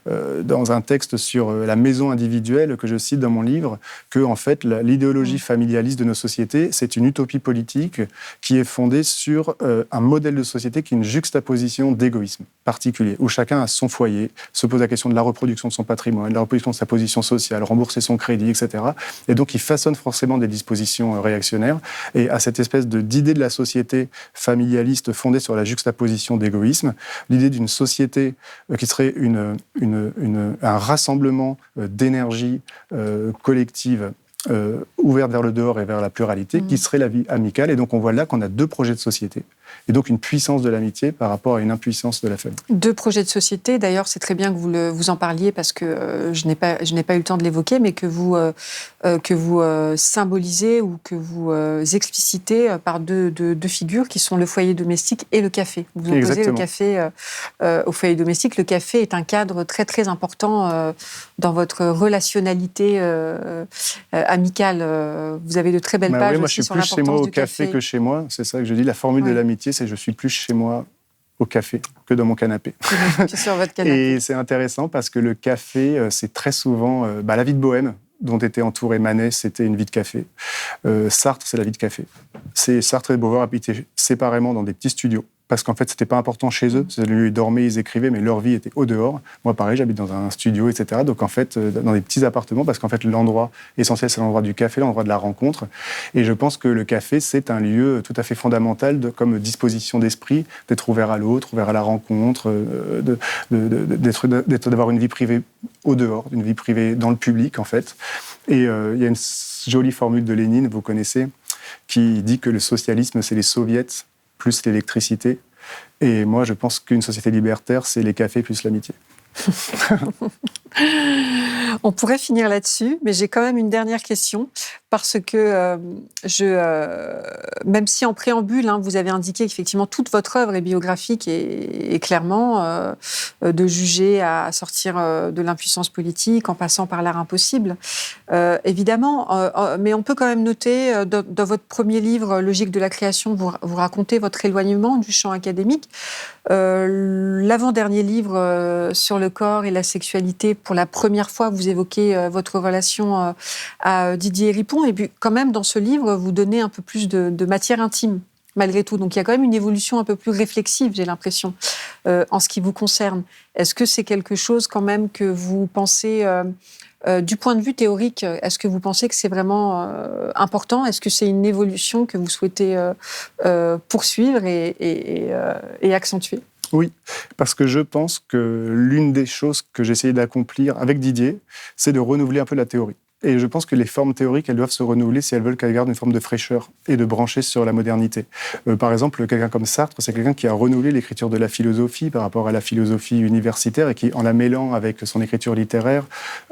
dans un texte sur la maison individuelle que je cite dans mon livre que en fait l'idéologie familialiste de nos sociétés, c'est une utopie politique qui est fondée sur un modèle de société qui est une juxtaposition d'égoïsme particulier, où chacun a son foyer, se pose la question de la reproduction de son patrimoine, de la reproduction de sa position sociale, rembourser son crédit, etc. Et donc il façonne forcément des dispositions réactionnaires. et à cette espèce d'idée de la société familialiste fondée sur la juxtaposition d'égoïsme, l'idée d'une société qui serait un rassemblement d'énergie collective ouverte vers le dehors et vers la pluralité, qui serait la vie amicale. Et donc on voit là qu'on a 2 projets de société. Et donc une puissance de l'amitié par rapport à une impuissance de la famille. 2 projets de société. D'ailleurs, c'est très bien que vous en parliez parce que je n'ai pas eu le temps de l'évoquer, mais que vous symbolisez ou que vous explicitez par deux figures qui sont le foyer domestique et le café. Vous opposez le café au foyer domestique. Le café est un cadre très très important dans votre relationnalité amicale. Vous avez de très belles pages moi, aussi sur je suis plus l'importance chez moi au du café que chez moi. C'est ça que je dis. La formule de l'amitié, c'est je suis plus chez moi au café que dans mon canapé. Sur votre canapé. Et c'est intéressant parce que le café, c'est très souvent la vie de bohème dont était entouré Manet, c'était une vie de café. Sartre, c'est la vie de café. Sartre et Beauvoir habitaient séparément dans des petits studios. Parce qu'en fait, c'était pas important chez eux. Ils dormaient, ils écrivaient, mais leur vie était au dehors. Moi, pareil, j'habite dans un studio, etc. Donc, en fait, dans des petits appartements, parce qu'en fait, l'endroit essentiel, c'est l'endroit du café, l'endroit de la rencontre. Et je pense que le café, c'est un lieu tout à fait fondamental comme disposition d'esprit, d'être ouvert à l'autre, ouvert à la rencontre, d'avoir une vie privée au dehors, une vie privée dans le public, en fait. Et il y a une jolie formule de Lénine, vous connaissez, qui dit que le socialisme, c'est les soviets plus l'électricité. Et moi, je pense qu'une société libertaire, c'est les cafés plus l'amitié. On pourrait finir là-dessus, mais j'ai quand même une dernière question, parce que même si en préambule, vous avez indiqué qu'effectivement toute votre œuvre est biographique et clairement de juger à sortir de l'impuissance politique en passant par l'art impossible, évidemment, mais on peut quand même noter dans votre premier livre, Logique de la création, vous racontez votre éloignement du champ académique. L'avant-dernier livre sur le corps et la sexualité, pour la première fois, vous évoquez votre relation à Didier Ripon. Et puis, quand même, dans ce livre, vous donnez un peu plus de matière intime, malgré tout. Donc, il y a quand même une évolution un peu plus réflexive, j'ai l'impression, en ce qui vous concerne. Est-ce que c'est quelque chose, quand même, que vous pensez... du point de vue théorique, est-ce que vous pensez que c'est vraiment important ? Est-ce que c'est une évolution que vous souhaitez poursuivre et accentuer ? Oui, parce que je pense que l'une des choses que j'ai essayé d'accomplir avec Didier, c'est de renouveler un peu la théorie. Et je pense que les formes théoriques, elles doivent se renouveler si elles veulent qu'elles gardent une forme de fraîcheur et de brancher sur la modernité. Par exemple, quelqu'un comme Sartre, c'est quelqu'un qui a renouvelé l'écriture de la philosophie par rapport à la philosophie universitaire et qui, en la mêlant avec son écriture littéraire,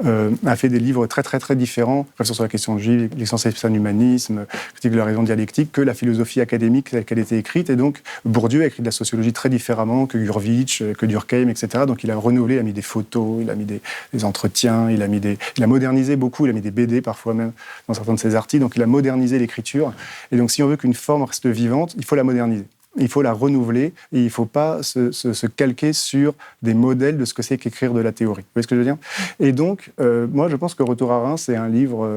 a fait des livres très, très, très différents, sur la question juive, l'essentialisme d'un humanisme, critique de la raison dialectique, que la philosophie académique telle qu'elle était écrite. Et donc, Bourdieu a écrit de la sociologie très différemment que Gurvitch, que Durkheim, etc. Donc, il a renouvelé, il a mis des photos, il a mis des entretiens, il a modernisé beaucoup, il a mis des BD parfois même dans certains de ses articles, donc il a modernisé l'écriture. Et donc si on veut qu'une forme reste vivante, il faut la moderniser. Il faut la renouveler et il ne faut pas se calquer sur des modèles de ce que c'est qu'écrire de la théorie. Vous voyez ce que je veux dire ? Et donc, moi je pense que Retour à Reims, c'est un livre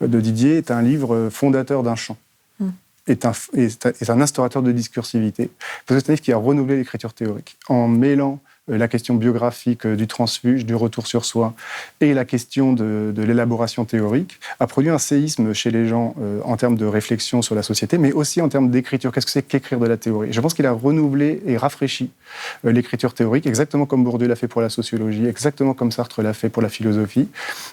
de Didier, est un livre fondateur d'un champ. Est un instaurateur de discursivité. C'est un livre qui a renouvelé l'écriture théorique en mêlant la question biographique du transfuge, du retour sur soi, et la question de l'élaboration théorique, a produit un séisme chez les gens en termes de réflexion sur la société, mais aussi en termes d'écriture. Qu'est-ce que c'est qu'écrire de la théorie ? Je pense qu'il a renouvelé et rafraîchi l'écriture théorique, exactement comme Bourdieu l'a fait pour la sociologie, exactement comme Sartre l'a fait pour la philosophie.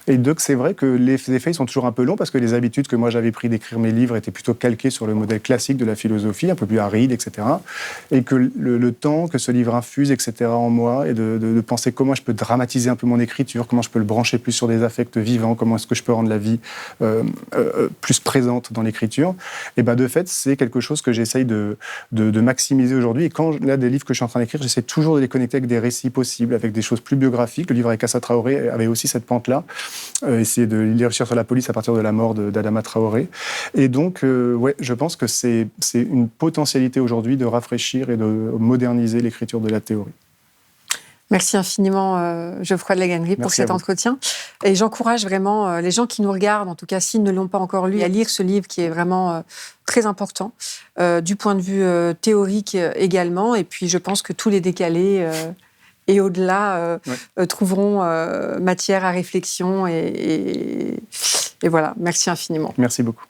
Et donc c'est vrai que les effets sont toujours un peu longs, parce que les habitudes que moi j'avais pris d'écrire mes livres étaient plutôt calquées sur le modèle classique de la philosophie, un peu plus aride, etc. Et que le temps que ce livre infuse, etc., en moi, et de penser comment je peux dramatiser un peu mon écriture, comment je peux le brancher plus sur des affects vivants, comment est-ce que je peux rendre la vie plus présente dans l'écriture. Et de fait, c'est quelque chose que j'essaye de maximiser aujourd'hui. Et quand là, des livres que je suis en train d'écrire, j'essaie toujours de les connecter avec des récits possibles, avec des choses plus biographiques. Le livre avec Assa Traoré avait aussi cette pente-là. Essayer de lire sur la police à partir de la mort d'Adama Traoré. Et donc, ouais, je pense que c'est une potentialité aujourd'hui de rafraîchir et de moderniser l'écriture de la théorie. Merci infiniment, Geoffroy de La Gannerie, pour cet entretien. Et j'encourage vraiment les gens qui nous regardent, en tout cas s'ils ne l'ont pas encore lu, à lire ce livre qui est vraiment très important, du point de vue théorique également. Et puis je pense que tous les décalés et au-delà trouveront matière à réflexion. Et voilà, merci infiniment. Merci beaucoup.